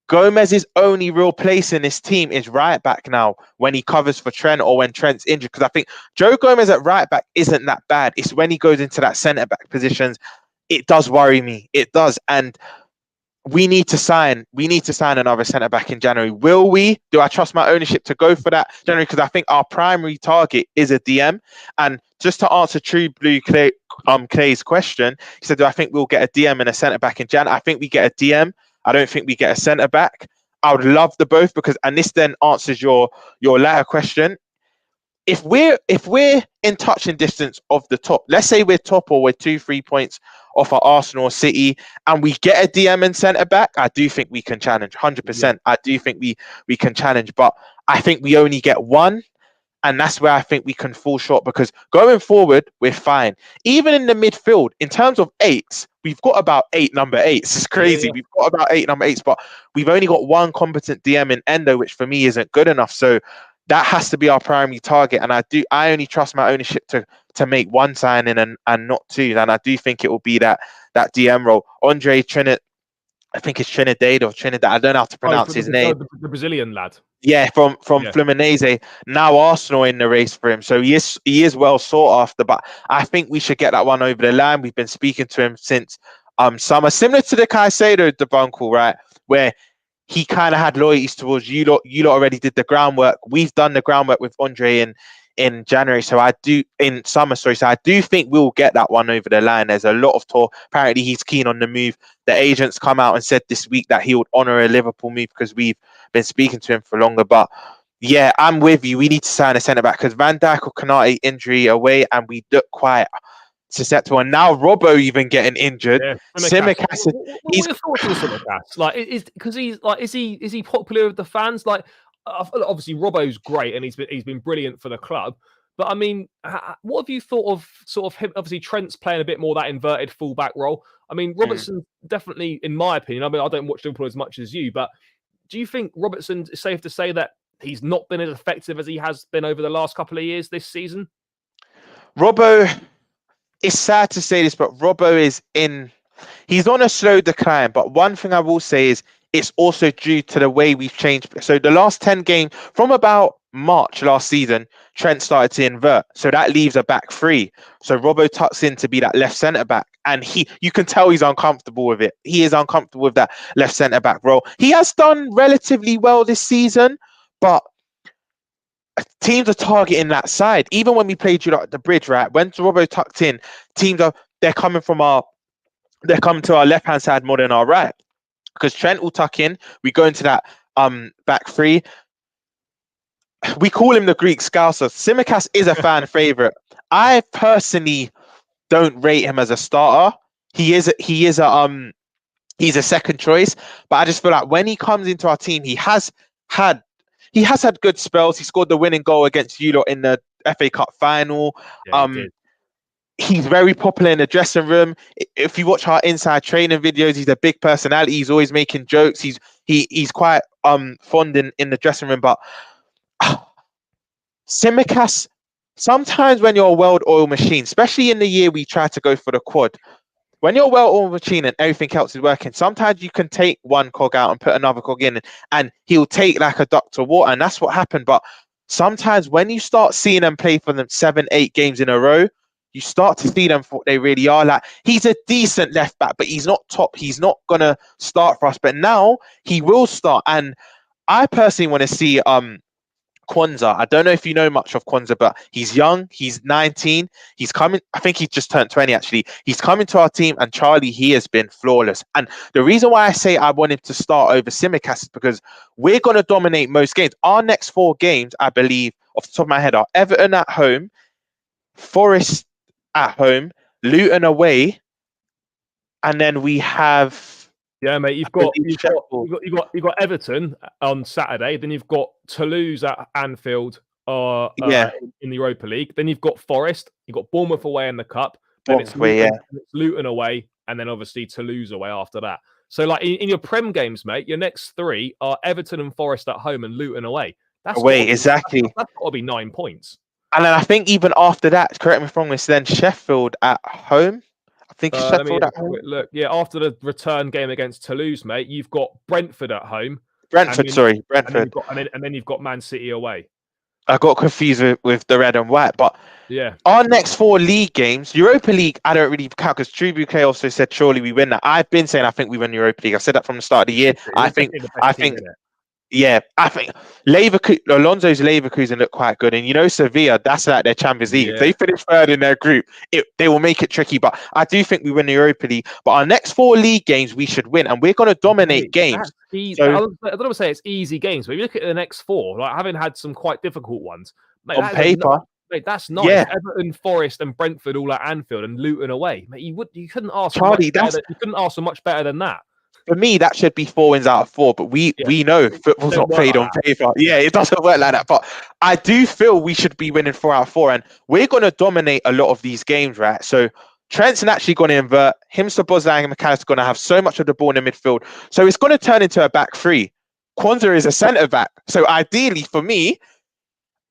Gomez's only real place in this team is right back now when he covers for Trent or when Trent's injured. Because I think Joe Gomez at right back isn't that bad. It's when he goes into that centre back positions, it does worry me. It does. And we need to sign another centre back in January. Will we? Do I trust my ownership to go for that January? Because I think our primary target is a DM. And just to answer True Blue Clay's question, he said, do I think we'll get a DM and a centre back in Jan? I think we get a DM. I don't think we get a centre back. I would love the both because, and this then answers your latter question. If we're in touching distance of the top, let's say we're top or we're 2-3 points off our Arsenal or City, and we get a DM and centre back, I do think we can challenge 100%. I do think we can challenge, but I think we only get one. And that's where I think we can fall short, because going forward, we're fine. Even in the midfield, in terms of eights, we've got about 8 number 8s. It's crazy. Yeah. We've got about 8 number 8s, but we've only got one competent DM in Endo, which for me isn't good enough. So that has to be our primary target. And I only trust my ownership to make one signing and not two. And I do think it will be that DM role. Andre Trinidad, I think it's Trinidad or Trinidad. I don't know how to pronounce his name. The Brazilian lad. Yeah, from Fluminense. Now Arsenal in the race for him, so he is well sought after. But I think we should get that one over the line. We've been speaking to him since summer, similar to the Caicedo debacle, right? Where he kind of had loyalties towards you lot. You lot already did the groundwork. We've done the groundwork with Andre in January, so I do in summer. Sorry, so I do think we'll get that one over the line. There's a lot of talk. Apparently, he's keen on the move. The agents come out and said this week that he would honour a Liverpool move because we've been speaking to him for longer. But yeah, I'm with you. We need to sign a centre back because Van Dijk or Konate injury away, and we look quite susceptible. And now Robbo even getting injured. Yeah. Tsimikas, what are your thoughts on Tsimikas? Like, is he popular with the fans? Like, obviously Robbo's great and he's been brilliant for the club. But I mean, what have you thought of sort of him? Obviously, Trent's playing a bit more that inverted fullback role. I mean, Robertson definitely, in my opinion. I mean, I don't watch Liverpool as much as you, but do you think Robertson is safe to say that he's not been as effective as he has been over the last couple of years this season? Robbo, it's sad to say this, but Robbo he's on a slow decline. But one thing I will say is it's also due to the way we've changed. So the last 10 games, from about March last season, Trent started to invert. So that leaves a back three. So Robbo tucks in to be that left centre back. And you can tell he's uncomfortable with it. He is uncomfortable with that left centre back role. He has done relatively well this season, but teams are targeting that side. Even when we played you at the Bridge, right? When Robbo tucked in, they're coming to our left hand side more than our right. Because Trent will tuck in, we go into that back three. We call him the Greek Scouser. Tsimikas is a fan favorite. I personally don't rate him as a starter. He's a second choice, but I just feel like when he comes into our team, he has had good spells. He scored the winning goal against you lot in the FA Cup final. Yeah, he's very popular in the dressing room. If you watch our inside training videos, he's a big personality. He's always making jokes. He's quite fond in the dressing room. But Tsimikas, sometimes when you're a well-oiled machine, especially in the year we tried to go for the quad, when you're a well-oiled machine and everything else is working, sometimes you can take one cog out and put another cog in, and he'll take like a duck to water, and that's what happened. But sometimes when you start seeing them play for them 7-8 games in a row, you start to see them for what they really are. Like, he's a decent left back, but he's not top. He's not gonna start for us. But now he will start. And I personally want to see Kwanzaa. I don't know if you know much of Kwanzaa, but he's young. He's 19. He's coming. I think he just turned 20 actually. He's coming to our team, and Charlie, he has been flawless. And the reason why I say I want him to start over Tsimikas is because we're going to dominate most games. Our next 4 games, I believe, off the top of my head, are Everton at home, Forest at home, Luton away, and then we have mate. You've got Everton on Saturday. Then you've got Toulouse at Anfield in the Europa League. Then you've got Forest. You've got Bournemouth away in the Cup. Then it's Luton away, and then obviously Toulouse away after that. So, like in your Prem games, mate, your next 3 are Everton and Forest at home and Luton away. Exactly. That's got to be 9 points. And then I think even after that, correct me if I'm wrong, it's then Sheffield at home. I think Sheffield at home. Look, after the return game against Toulouse, mate, you've got Brentford at home. Brentford. And then you've got Man City away. I got confused with the red and white, but yeah, our next 4 league games, Europa League, I don't really count because True Bouquet also said surely we win that. I've been saying I think we win Europa League. I said that from the start of the year. I think Alonso's Leverkusen look quite good, and Sevilla, that's like their Champions League. If they finish third in their group, they will make it tricky. But I do think we win the Europa League. But our next 4 league games we should win, and we're going to dominate games. So, I don't want to say it's easy games, but if you look at the next 4, like having had some quite difficult ones, mate, on paper. Mate, that's nice. Yeah. Everton, Forest, and Brentford all at Anfield, and Luton away. Mate, you couldn't ask. You couldn't ask for much better than that. for me, that should be 4 wins out of 4. But we know football's not played on paper. Yeah, it doesn't work like that. But I do feel we should be winning 4 out of 4, and we're going to dominate a lot of these games, right? So Trent's actually going to invert. Him, Szoboszlai, and McAllister going to have so much of the ball in the midfield. So it's going to turn into a back three. Kwanzaa is a centre back. So ideally, for me,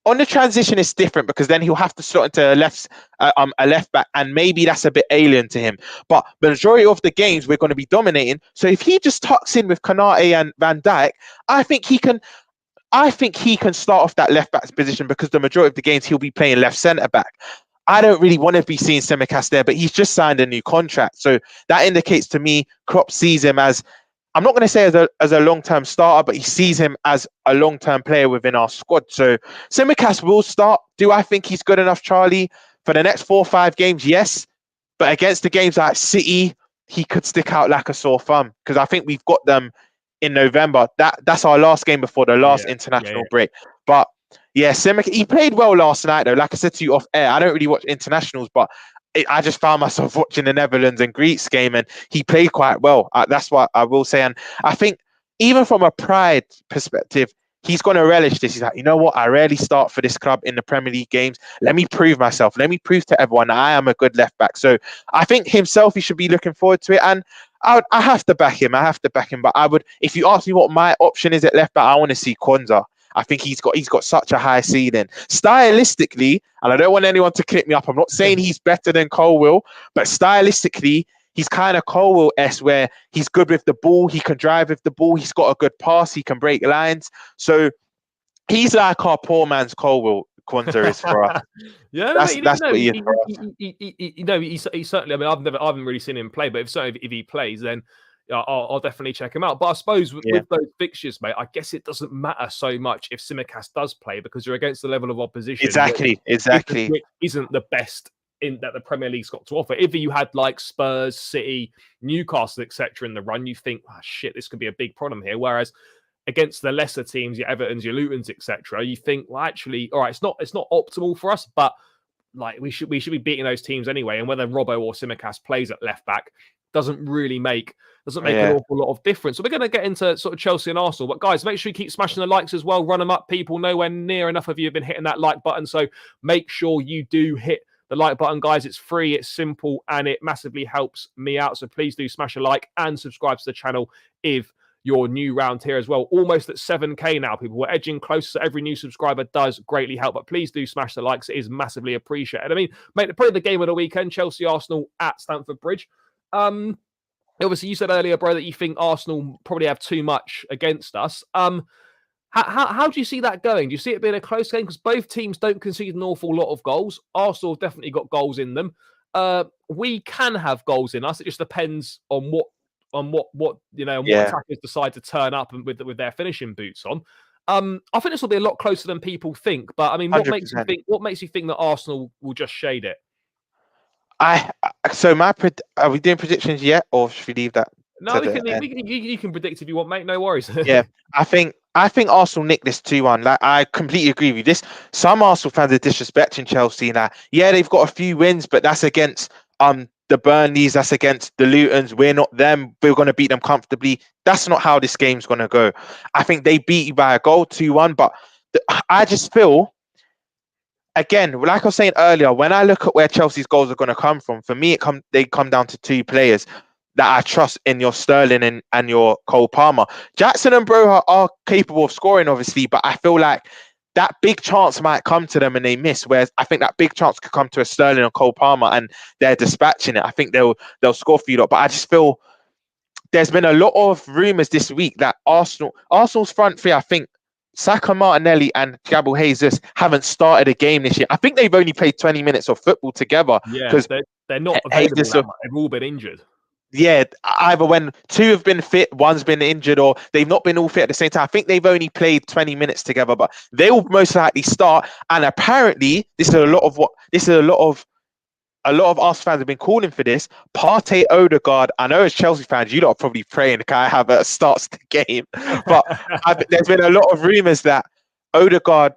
on the transition, it's different because then he'll have to slot into a left back, and maybe that's a bit alien to him. But the majority of the games we're going to be dominating. So if he just tucks in with Konate and Van Dijk, I think he can start off that left back's position because the majority of the games he'll be playing left centre back. I don't really want to be seeing Tsimikas there, but he's just signed a new contract, so that indicates to me Klopp sees him as, I'm not going to say as a long-term starter, but he sees him as a long-term player within our squad. So Tsimikas will start. Do I think he's good enough, Charlie, for the next 4 or 5 games? Yes. But against the games like City, he could stick out like a sore thumb because I think we've got them in November. That's our last game before the last international break. But yeah, Tsimikas, he played well last night, though. Like I said to you off air, I don't really watch internationals, but I just found myself watching the Netherlands and Greece game, and he played quite well. That's what I will say. And I think even from a pride perspective, he's going to relish this. He's like, you know what? I rarely start for this club in the Premier League games. Let me prove myself. Let me prove to everyone that I am a good left back. So I think himself, he should be looking forward to it. And I have to back him. But I would, if you ask me what my option is at left back, I want to see Kwanzaa. I think he's got such a high ceiling. Stylistically, and I don't want anyone to clip me up, I'm not saying he's better than Colwill, but stylistically, he's kind of Colwill-esque where he's good with the ball, he can drive with the ball, he's got a good pass, he can break lines. So he's like our poor man's Colwill. Kwanzaa is for us. That's what he is for us. He certainly. I mean, I haven't really seen him play, but if he plays, then I'll definitely check him out. But I suppose with those fixtures, mate, I guess it doesn't matter so much if Tsimikas does play because you're against the level of opposition. Exactly. Which isn't the best in that the Premier League's got to offer. If you had like Spurs, City, Newcastle, etc. in the run, you think, oh, shit, this could be a big problem here. Whereas against the lesser teams, your Evertons, your Lutons, etc., you think, well, actually, all right, it's not optimal for us, but like we should be beating those teams anyway. And whether Robbo or Tsimikas plays at left back doesn't make an awful lot of difference. So we're going to get into sort of Chelsea and Arsenal. But guys, make sure you keep smashing the likes as well. Run them up, people. Nowhere near enough of you have been hitting that like button. So make sure you do hit the like button, guys. It's free, it's simple, and it massively helps me out. So please do smash a like and subscribe to the channel if you're new round here as well. Almost at 7K now, people. We're edging close, so every new subscriber does greatly help. But please do smash the likes. It is massively appreciated. I mean, mate, probably the game of the weekend, Chelsea Arsenal at Stamford Bridge. Obviously, you said earlier, bro, that you think Arsenal probably have too much against us. How do you see that going? Do you see it being a close game? Because both teams don't concede an awful lot of goals. Arsenal have definitely got goals in them. We can have goals in us. It just depends on what attackers decide to turn up and with their finishing boots on. I think this will be a lot closer than people think. But I mean, what 100%. makes you think that Arsenal will just shade it? Are we doing predictions yet, or should we leave that? No, you can predict if you want, mate. No worries. Yeah, I think Arsenal nick this 2-1. Like, I completely agree with this. Some Arsenal fans are disrespecting Chelsea. Now, they've got a few wins, but that's against the Burnleys, that's against the Lutons. We're not them. We're going to beat them comfortably. That's not how this game's going to go. I think they beat you by a goal, 2-1. But I just feel, again, like I was saying earlier, when I look at where Chelsea's goals are going to come from, for me, they come down to 2 players that I trust in your Sterling and your Cole Palmer. Jackson and Broha are capable of scoring, obviously, but I feel like that big chance might come to them and they miss, whereas I think that big chance could come to a Sterling or Cole Palmer and they're dispatching it. I think they'll score for you lot, but I just feel there's been a lot of rumours this week that Arsenal's front three, I think, Saka, Martinelli and Gabriel Jesus haven't started a game this year. I think they've only played 20 minutes of football together. Yeah, because they're not available. They've all been injured. Yeah, either when 2 have been fit, 1's been injured, or they've not been all fit at the same time. I think they've only played 20 minutes together, but they will most likely start. And apparently, a lot of Arsenal fans have been calling for this. Partey, Odegaard. I know as Chelsea fans, you lot are probably praying Kai Havertz starts the game, but there's been a lot of rumours that Odegaard,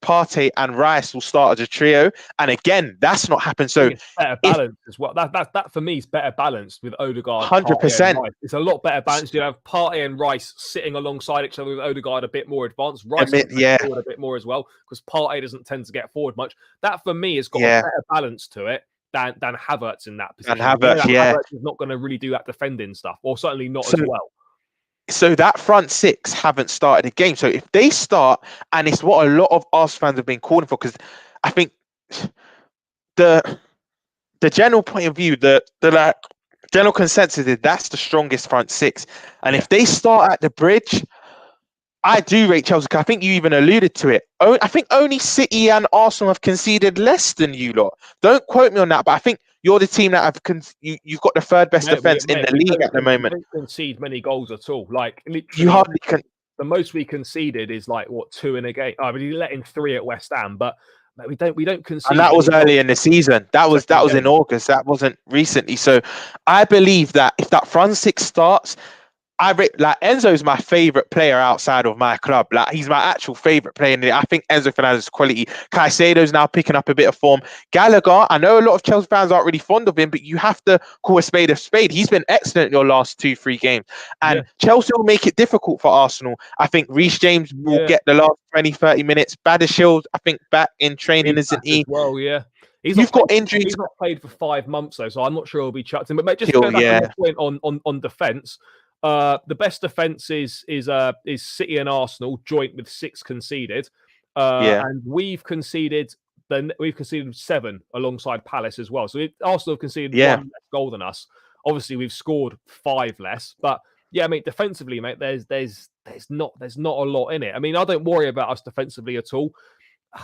Partey and Rice will start as a trio. And again, that's not happened. So it's better balance as well. That for me is better balanced with Odegaard, Partey, and 100%. Rice. It's a lot better balanced. You have Partey and Rice sitting alongside each other with Odegaard a bit more advanced. Rice can Yeah. forward a bit more as well because Partey doesn't tend to get forward much. That for me has got a Yeah. better balance to it than Havertz in that position. And Havertz, Havertz is not going to really do that defending stuff, or certainly not as well. So that front six haven't started a game. So if they start, and it's what a lot of Arsenal fans have been calling for, because I think the general point of view, the like general consensus is that's the strongest front six. And if they start at the bridge, I do rate Chelsea. I think you even alluded to it. I think only City and Arsenal have conceded less than you lot. Don't quote me on that, but I think you're the team that have you've got the third best defense in the league at the moment. We don't concede many goals at all. Like literally, you hardly can. The most we conceded is like 2 in a game. I mean, you let in 3 at West Ham, but we don't concede. And that was early in the season. That was in August. That wasn't recently. So I believe that if that front six starts, Enzo's my favorite player outside of my club. Like he's my actual favorite player. I think Enzo Fernandez's quality. Caicedo's now picking up a bit of form. Gallagher, I know a lot of Chelsea fans aren't really fond of him, but you have to call a spade a spade. He's been excellent in your last 2-3 games. And Chelsea will make it difficult for Arsenal. I think Reece James will get the last 20-30 minutes. Badishield, I think, back in training, isn't he? Well, yeah. You've got injuries. He's not played for 5 months, though, so I'm not sure he'll be chucked in. But mate, just to go back on the point on defence, the best defence is City and Arsenal, joint with 6 conceded. And we've conceded 7 alongside Palace as well. So Arsenal have conceded 1 less goal than us. Obviously, we've scored 5 less. But yeah, I mean, defensively, mate, there's not a lot in it. I mean, I don't worry about us defensively at all.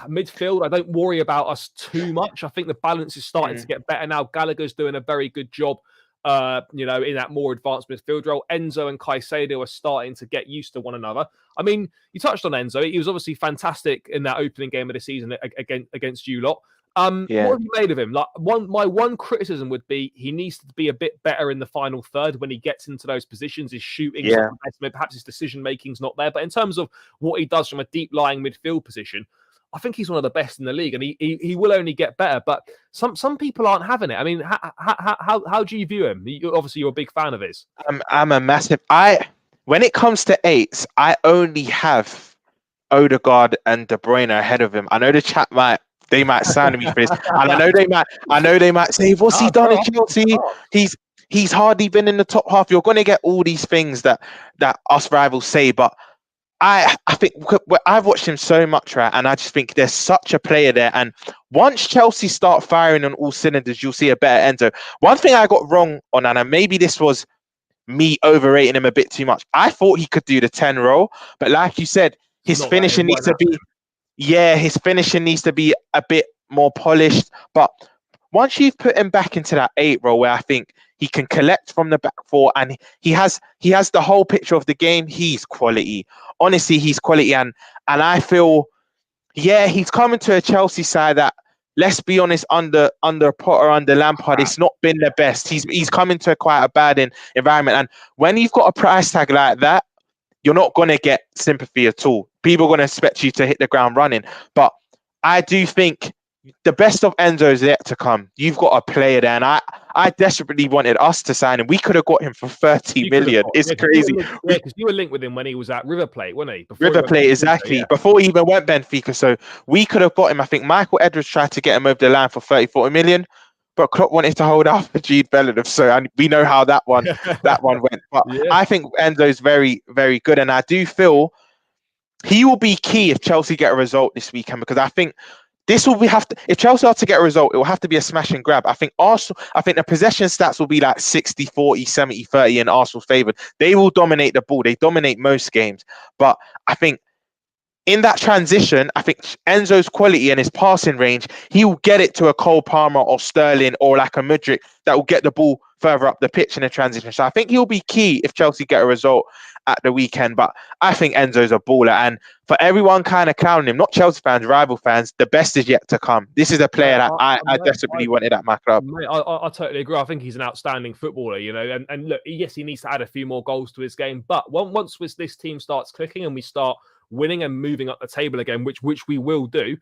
Midfield, I don't worry about us too much. I think the balance is starting to get better now. Gallagher's doing a very good job. In that more advanced midfield role. Enzo and Caicedo are starting to get used to one another. I mean, you touched on Enzo. He was obviously fantastic in that opening game of the season against you lot. What have you made of him? Like my one criticism would be he needs to be a bit better in the final third when he gets into those positions. His shooting, perhaps his decision making's not there. But in terms of what he does from a deep lying midfield position, I think he's one of the best in the league, and he will only get better. But some people aren't having it. I mean, how do you view him? Obviously, you're a big fan of his. I'm a massive. When it comes to 8s, I only have Odegaard and De Bruyne ahead of him. I know the chat might sound me for this, and I know they might say, "What's he done at Chelsea? He's hardly been in the top half." You're going to get all these things that us rivals say, but I think I've watched him so much, right? And I just think there's such a player there. And once Chelsea start firing on all cylinders, you'll see a better Enzo. One thing I got wrong on, and maybe this was me overrating him a bit too much. I thought he could do the 10 role, but like you said, his finishing needs to be, his finishing needs to be a bit more polished. But once you've put him back into that 8 role, where I think he can collect from the back 4, and he has the whole picture of the game, he's quality. Honestly, he's quality, and I feel, he's coming to a Chelsea side that, let's be honest, under Potter, under Lampard, it's not been the best. He's coming to quite a bad environment, and when you've got a price tag like that, you're not going to get sympathy at all. People are going to expect you to hit the ground running. But I do think the best of Enzo is yet to come. You've got a player there, and I desperately wanted us to sign him. We could have got him for 30 million. It's crazy. Because you were linked with him when he was at River Plate, wasn't he? River Plate, exactly. Before he even went Benfica. So we could have got him. I think Michael Edwards tried to get him over the line for 30-40 million, but Klopp wanted to hold out for Jude Bellingham. So we know how that one went. But I think Enzo's very, very good, and I do feel he will be key if Chelsea get a result this weekend, because I think this will if Chelsea are to get a result, it will have to be a smash and grab. I think the possession stats will be like 60-40, 70-30 in Arsenal's favour. They will dominate the ball. They dominate most games. But I think in that transition, I think Enzo's quality and his passing range, he will get it to a Cole Palmer or Sterling or like a Mudryk that will get the ball further up the pitch in a transition. So I think he'll be key if Chelsea get a result at the weekend. But I think Enzo's a baller. And for everyone kind of clowning him, not Chelsea fans, rival fans, the best is yet to come. This is a player that I desperately wanted at my club. Mate, I totally agree. I think he's an outstanding footballer, and look, yes, he needs to add a few more goals to his game. But once this team starts clicking and we start winning and moving up the table again, which we will do,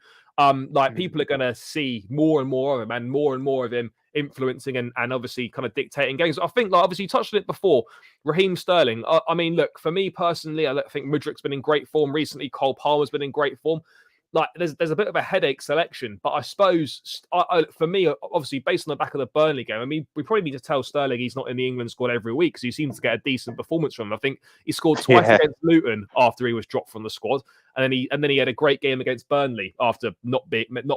people are going to see more and more of him and more of him influencing and obviously kind of dictating games. I think, like, obviously you touched on it before, Raheem Sterling. I mean, look, for me personally, I think Mudryk's been in great form recently. Cole Palmer's been in great form. Like, there's a bit of a headache selection, but I suppose for me, obviously based on the back of the Burnley game, I mean, we probably need to tell Sterling he's not in the England squad every week because he seems to get a decent performance from him. I think he scored twice against Luton after he was dropped from the squad, and then he had a great game against Burnley after not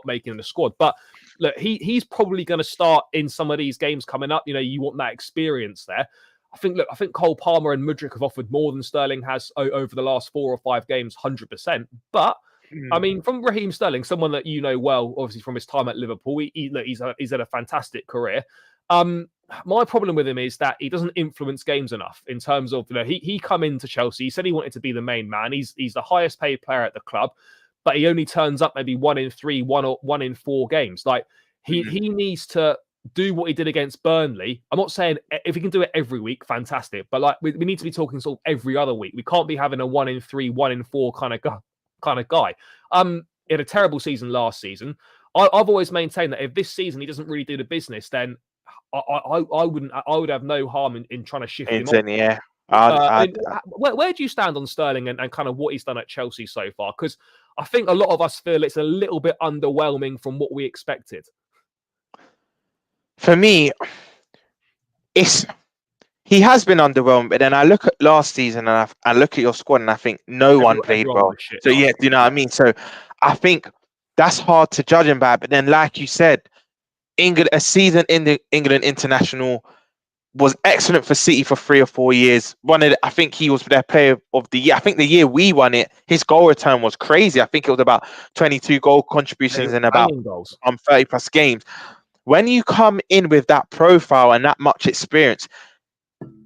making the squad. But look, he's probably going to start in some of these games coming up. You know, you want that experience there. I think Cole Palmer and Mudryk have offered more than Sterling has over the last 4 or 5 games, 100%. But I mean, from Raheem Sterling, someone that you know well, obviously from his time at Liverpool, he's had a fantastic career. My problem with him is that he doesn't influence games enough in terms of, you know, he come into Chelsea. He said he wanted to be the main man. He's the highest paid player at the club, but he only turns up maybe 1 in 3, 1 in 4 games. Like he needs to do what he did against Burnley. I'm not saying if he can do it every week, fantastic, but like we need to be talking sort of every other week. We can't be having a 1 in 3, 1 in 4 kind of guy. He had a terrible season last season. I've always maintained that if this season he doesn't really do the business, then I would have no harm in trying to shift him on. Yeah. Where do you stand on Sterling and kind of what he's done at Chelsea so far? Because I think a lot of us feel it's a little bit underwhelming from what we expected. For me, he has been underwhelmed, but then I look at last season and I look at your squad and I think no one played well. So yeah, do you know what I mean? So I think that's hard to judge him by. But then, like you said, a season in the England international was excellent for City for 3 or 4 years. I think he was their player of the year. I think the year we won it, his goal return was crazy. I think it was about 22 goal contributions in about 30 plus games. When you come in with that profile and that much experience,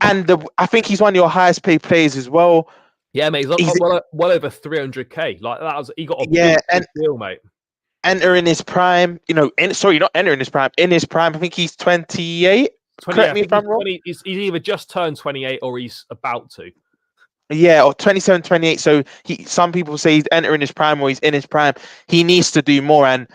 and I think he's one of your highest paid players as well. Yeah, mate, he's well over 300k. Like he got a big deal, mate. Entering his prime, not entering his prime. In his prime, I think he's 28. Correct me if I'm wrong. He's either just turned 28 or he's about to. Yeah, or 27, 28. So some people say he's entering his prime or he's in his prime. He needs to do more, and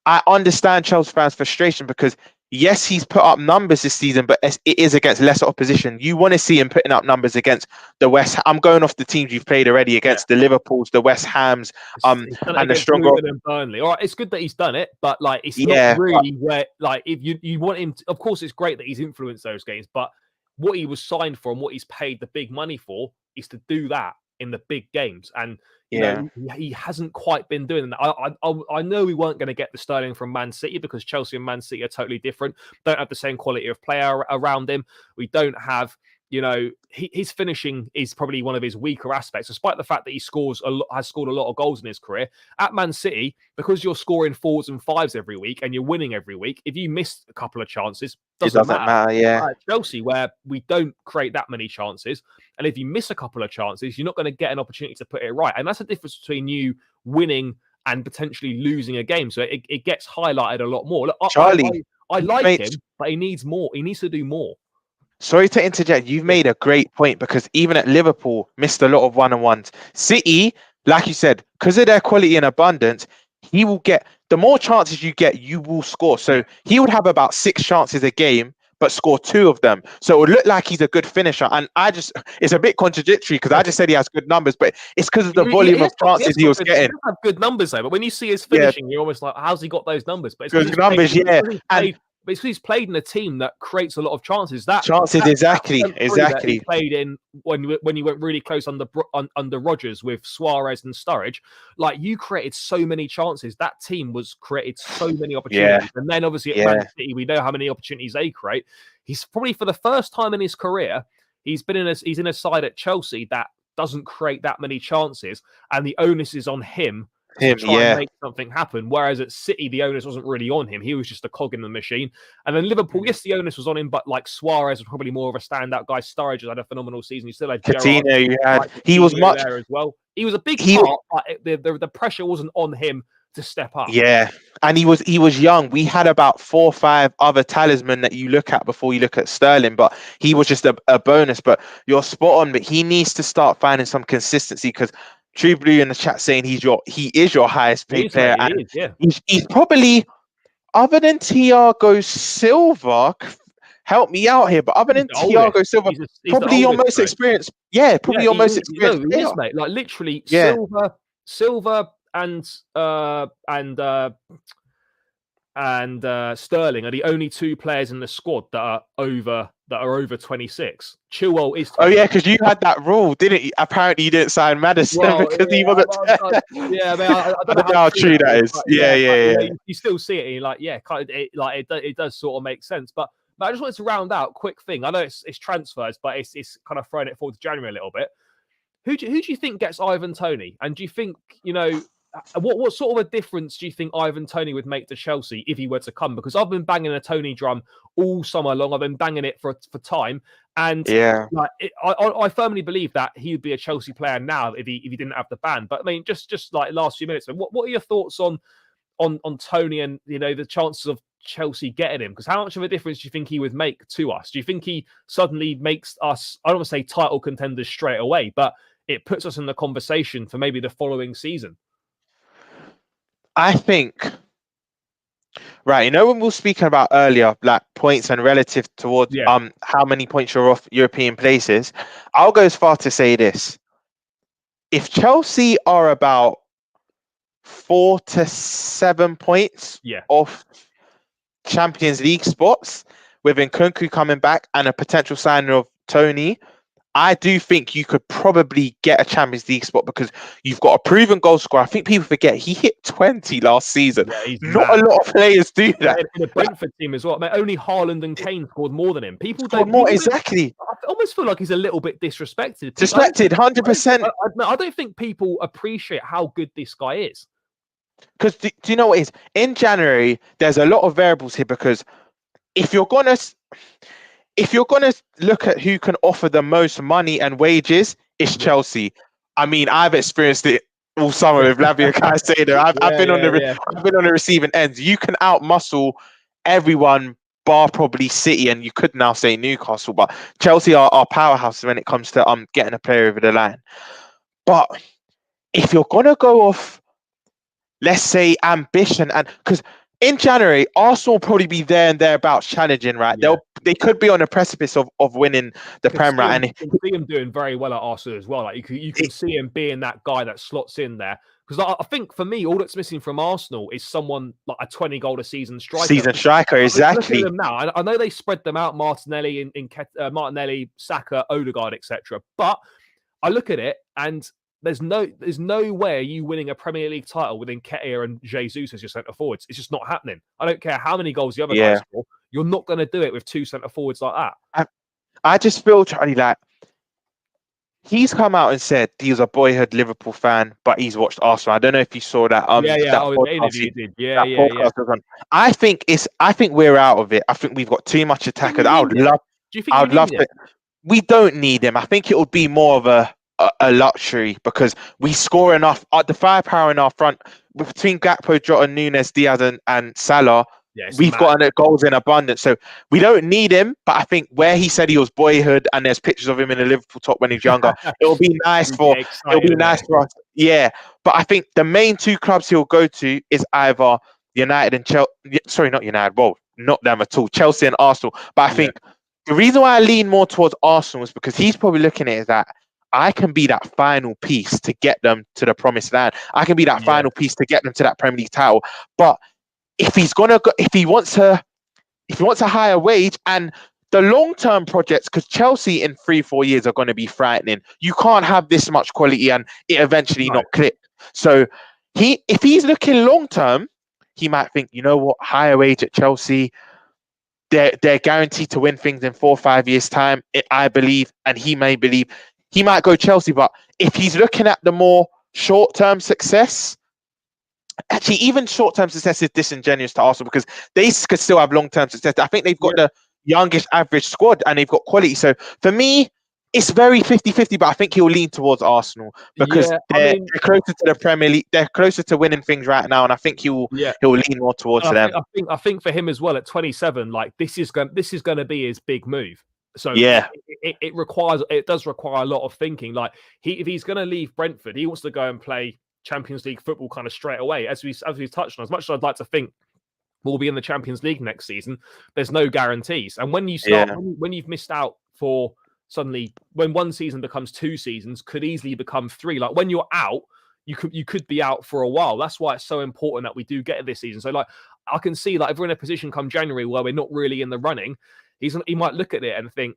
I understand Chelsea fans' frustration because yes, he's put up numbers this season, but it is against lesser opposition. You want to see him putting up numbers against the West. I'm going off the teams you've played already against the Liverpools, the West Hams, and the stronger and Burnley. All right, it's good that he's done it, but like it's not really where like if you want him. Of course, it's great that he's influenced those games, but what he was signed for and what he's paid the big money for is to do that in the big games. And you know, he hasn't quite been doing that. I know we weren't going to get the Sterling from Man City because Chelsea and Man City are totally different. Don't have the same quality of player around him. We don't have, you know, his finishing is probably one of his weaker aspects, despite the fact that he has scored a lot of goals in his career. At Man City, because you're scoring 4s and 5s every week and you're winning every week, if you miss a couple of chances, it doesn't matter. At Chelsea, where we don't create that many chances, and if you miss a couple of chances, you're not going to get an opportunity to put it right. And that's the difference between you winning and potentially losing a game. So it gets highlighted a lot more. Look, Charlie, I like him, but he needs more. He needs to do more. Sorry to interject. You've made a great point because even at Liverpool, missed a lot of one-on-ones. City, like you said, because of their quality and abundance, he will get the more chances you get, you will score. So he would have about 6 chances a game, but score 2 of them. So it would look like he's a good finisher. And it's a bit contradictory because I just said he has good numbers, but it's because of the volume of chances he was getting. He have good numbers though, but when you see his finishing, you're almost like, how's he got those numbers? But it's good numbers, but it's because he's played in a team that creates a lot of chances. Exactly. He played in when you went really close under Rodgers with Suarez and Sturridge. Like you created so many chances. That team created so many opportunities. And then obviously at Man City, we know how many opportunities they create. He's probably for the first time in his career, he's in a side at Chelsea that doesn't create that many chances, and the onus is on him to try and make something happen. Whereas at City, the onus wasn't really on him. He was just a cog in the machine. And then Liverpool, yes, the onus was on him, but like Suarez was probably more of a standout guy. Sturridge has had a phenomenal season. You still had Coutinho. He was much there as well. He was a big part, but the pressure wasn't on him to step up. Yeah, and he was young. We had about 4 or 5 other talisman that you look at before you look at Sterling, but he was just a bonus. But you're spot on. But he needs to start finding some consistency because True Blue in the chat saying he is your highest He paid is, mate. player, He and is, yeah. he's probably, other than Thiago Silva, help me out here, but other He's than the oldest. Thiago Silva, He's the probably your oldest, most mate. experienced. Yeah, Yeah, probably your most experienced no, he player. is, mate. Like literally, Yeah. Silver, and Sterling are the only two players in the squad that are over 26. Chilwell is Oh 26. yeah, because you had that rule, didn't you? Apparently, you didn't sign Madison Well, because he wasn't. yeah, I mean, I I don't know don't know how how true true that that is, is. but Yeah, yeah, but yeah, yeah. you still see it, and you're like, yeah, kind of, it does sort of make sense. But I just wanted to round out quick thing. I know it's transfers, but it's kind of throwing it forward to January a little bit. Who do you think gets Ivan Toney? And do you think, what sort of a difference do you think Ivan Toney would make to Chelsea if he were to come? Because I've been banging a Toney drum all summer long. I've been banging it for time, and Yeah. I firmly believe that he would be a Chelsea player now if he didn't have the ban. But I mean, just like last few minutes, what are your thoughts on Toney and the chances of Chelsea getting him? Because how much of a difference do you think he would make to us? Do you think he suddenly makes us, I don't want to say title contenders straight away, but it puts us in the conversation for maybe the following season? I think, right, when we were speaking about earlier, like points and relative towards Yeah. how many points you're off European places, I'll go as far to say this. If Chelsea are about 4 to 7 points Yeah. off Champions League spots, with Nkunku coming back and a potential signing of Toney, I do think you could probably get a Champions League spot because you've got a proven goal scorer. I think people forget he hit 20 last season. Yeah, he's Not mad. a lot of players do that. In a Brentford team as well. Mate, only Haaland and Kane scored more than him. People Scored don't. more, People don't. exactly. I almost feel like he's a little bit disrespected. Suspected, 100%. I don't think people appreciate how good this guy is. Because do you know what it is? In January, there's a lot of variables here because if you're gonna look at who can offer the most money and wages, it's Chelsea. I mean, I've experienced it all summer with Lavia Caicedo. I've been on the receiving ends. You can outmuscle everyone bar probably City, and you could now say Newcastle, but Chelsea are powerhouses when it comes to getting a player over the line. But if you're gonna go off, let's say, ambition, and because in January, Arsenal will probably be there and thereabouts challenging, right? Yeah. They could be on the precipice of winning the Prem, right? And you can see him doing very well at Arsenal as well. Like you can see him being that guy that slots in there. Because I think for me, all that's missing from Arsenal is someone like a 20-goal a season striker. Exactly. Look at them now. I know they spread them out: Martinelli, Martinelli, Saka, Odegaard, etc. But I look at it and there's no way you winning a Premier League title with Nketiah and Jesus as your centre forwards. It's just not happening. I don't care how many goals the other guys score. You're not going to do it with two centre forwards like that. I just feel, Charlie, like he's come out and said he's a boyhood Liverpool fan, but he's watched Arsenal. I don't know if you saw that. He did. Yeah. I think we're out of it. I think we've got too much attackers. I would love to. We don't need him. I think it would be more of a luxury because we score enough. The firepower in our front between Gakpo, Jota, Nunes, Diaz, and Salah. We've got goals in abundance, so we don't need him. But I think where he said he was boyhood, and there's pictures of him in the Liverpool top when he was younger, it'll be nice for us. Yeah, but I think the main two clubs he'll go to is either United and Chelsea. Sorry, not United. Well, not them at all. Chelsea and Arsenal. But I think the reason why I lean more towards Arsenal is because he's probably looking at it as that I can be that final piece to get them to the promised land. I can be that final piece to get them to that Premier League title. But if he wants a higher wage and the long-term projects, because Chelsea in 3-4 years are going to be frightening. You can't have this much quality and it eventually not click. So if he's looking long-term, he might think, you know what, higher wage at Chelsea, they're guaranteed to win things in 4 or 5 years' time. I believe, and he may believe, he might go Chelsea. But if he's looking at the more short-term success, actually, even short-term success is disingenuous to Arsenal because they could still have long-term success. I think they've got the youngest average squad and they've got quality. So for me, it's very 50-50, but I think he'll lean towards Arsenal because they're closer to the Premier League. They're closer to winning things right now, and I think he'll lean more towards them. I think for him as well at 27, like this is going to be his big move. So Yeah. it does require a lot of thinking. Like if he's going to leave Brentford, he wants to go and play Champions League football kind of straight away. As we touched on, as much as I'd like to think we'll be in the Champions League next season, there's no guarantees. And when you start, when you've missed out for suddenly, when one season becomes 2 seasons, could easily become 3. Like when you're out, you could be out for a while. That's why it's so important that we do get it this season. So like I can see like if we're in a position come January where we're not really in the running, he might look at it and think,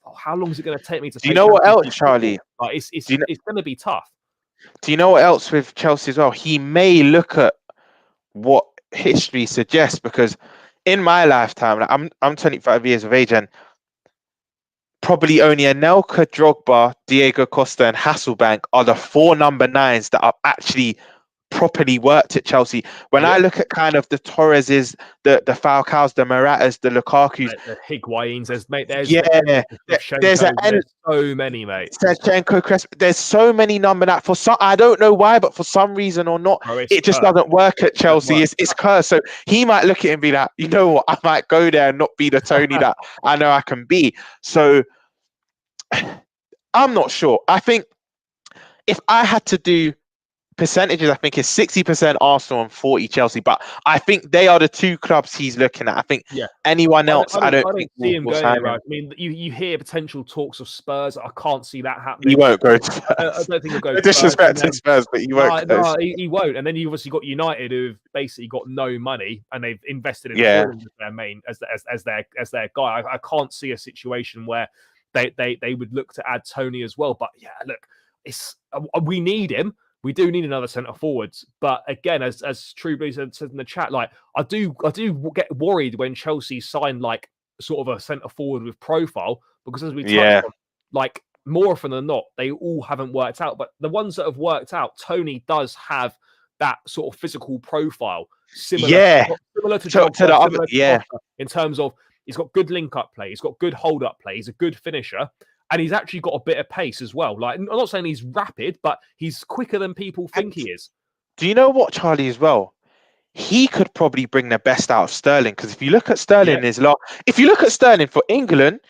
oh, how long is it going to take me to? Do you know what else, Charlie? Like it's going to be tough. Do you know what else with Chelsea as well? He may look at what history suggests, because in my lifetime, like I'm 25 years of age, and probably only Anelka, Drogba, Diego Costa, and Hasselbank are the 4 number 9s that are actually properly worked at Chelsea. When I look at kind of the Torreses, the Falcaos, the Maratas, the Lukakus, the Higuains, there's so many, mate. Shevchenko, there's so many number 9. For some, I don't know why, but for some reason or not, it just doesn't work at Chelsea. It's cursed. So he might look at it and be like, you know what, I might go there and not be the Tony that I know I can be. So I'm not sure. I think if I had to do percentages, I think it's 60% Arsenal and 40 Chelsea. But I think they are the 2 clubs he's looking at. I think anyone else, I don't think see him going there. I mean, you hear potential talks of Spurs. I can't see that happening. He won't go to Spurs. I don't think he'll go. Disrespect to Spurs, but he won't. No, he won't. And then you obviously got United, who've basically got no money, and they've invested in as their main as their guy. I can't see a situation where they would look to add Tony as well. But yeah, look, we need him. We do need another centre forwards, but again, as True Blue said in the chat, like I do get worried when Chelsea sign like sort of a centre forward with profile, because as we touched on, like more often than not, they all haven't worked out. But the ones that have worked out, Tony does have that sort of physical profile, similar to Drogba, in terms of he's got good link up play, he's got good hold up play, he's a good finisher. And he's actually got a bit of pace as well. Like, I'm not saying he's rapid, but he's quicker than people think he is. Do you know what, Charlie, as well? He could probably bring the best out of Sterling. Because if you look at Sterling if you look at Sterling for England,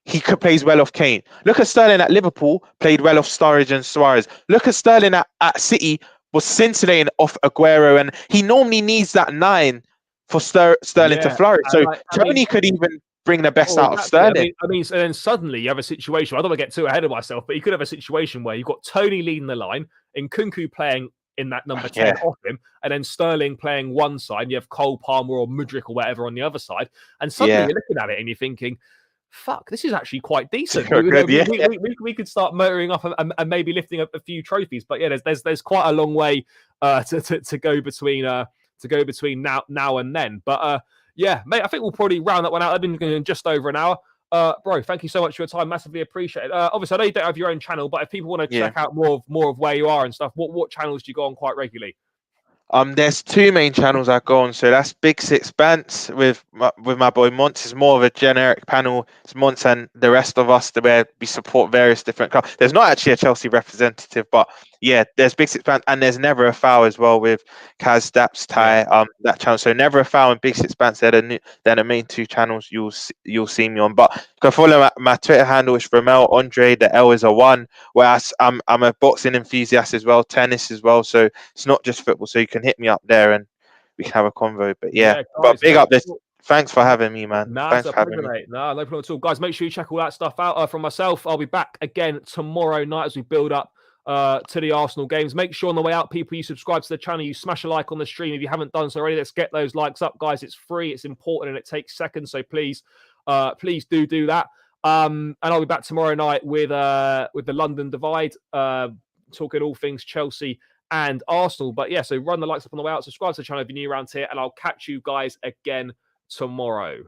he plays well off Kane. Look at Sterling at Liverpool, played well off Sturridge and Suarez. Look at Sterling at City, was scintillating off Aguero. And he normally needs that 9 for Sterling to flourish. So Tony could even bring the best out of Sterling. I mean, and then suddenly you have a situation. I don't want to get too ahead of myself, but you could have a situation where you've got Tony leading the line, and Nkunku playing in that number 10 off him, and then Sterling playing one side, and you have Cole Palmer or Mudryk or whatever on the other side. And suddenly you're looking at it and you're thinking, fuck, this is actually quite decent. We could start motoring up and maybe lifting up a few trophies. But yeah, there's quite a long way to go between now and then. But yeah, mate, I think we'll probably round that one out. I've been going just over an hour. Bro, thank you so much for your time. Massively appreciate it. Obviously, I know you don't have your own channel, but if people want to check out more of where you are and stuff, what channels do you go on quite regularly? There's 2 main channels I go on. So that's Big Six Bants with my boy Monts. It's more of a generic panel. It's Monts and the rest of us where we support various different clubs. There's not actually a Chelsea representative, but yeah, there's Big Six Bants, and there's Never a Foul as well with Kaz Daps Ty, that channel. So Never a Foul and Big Six Bants, they're the main 2 channels you'll see me on. But you can follow my Twitter handle is Ramel Andre. The L is a 1. Whereas I'm a boxing enthusiast as well, tennis as well. So it's not just football. So you can hit me up there and we can have a convo. But guys, but big up this. Thanks for having me, man. Thanks for having me. No problem at all. Guys, make sure you check all that stuff out. From myself, I'll be back again tomorrow night as we build up to the Arsenal games. Make sure on the way out, people, you subscribe to the channel, you smash a like on the stream if you haven't done so already. Let's get those likes up, guys. It's free, it's important, and it takes seconds. So please do that. And I'll be back tomorrow night with the London Divide, talking all things Chelsea and Arsenal. But yeah, so run the likes up on the way out, subscribe to the channel if you're new around here, and I'll catch you guys again tomorrow.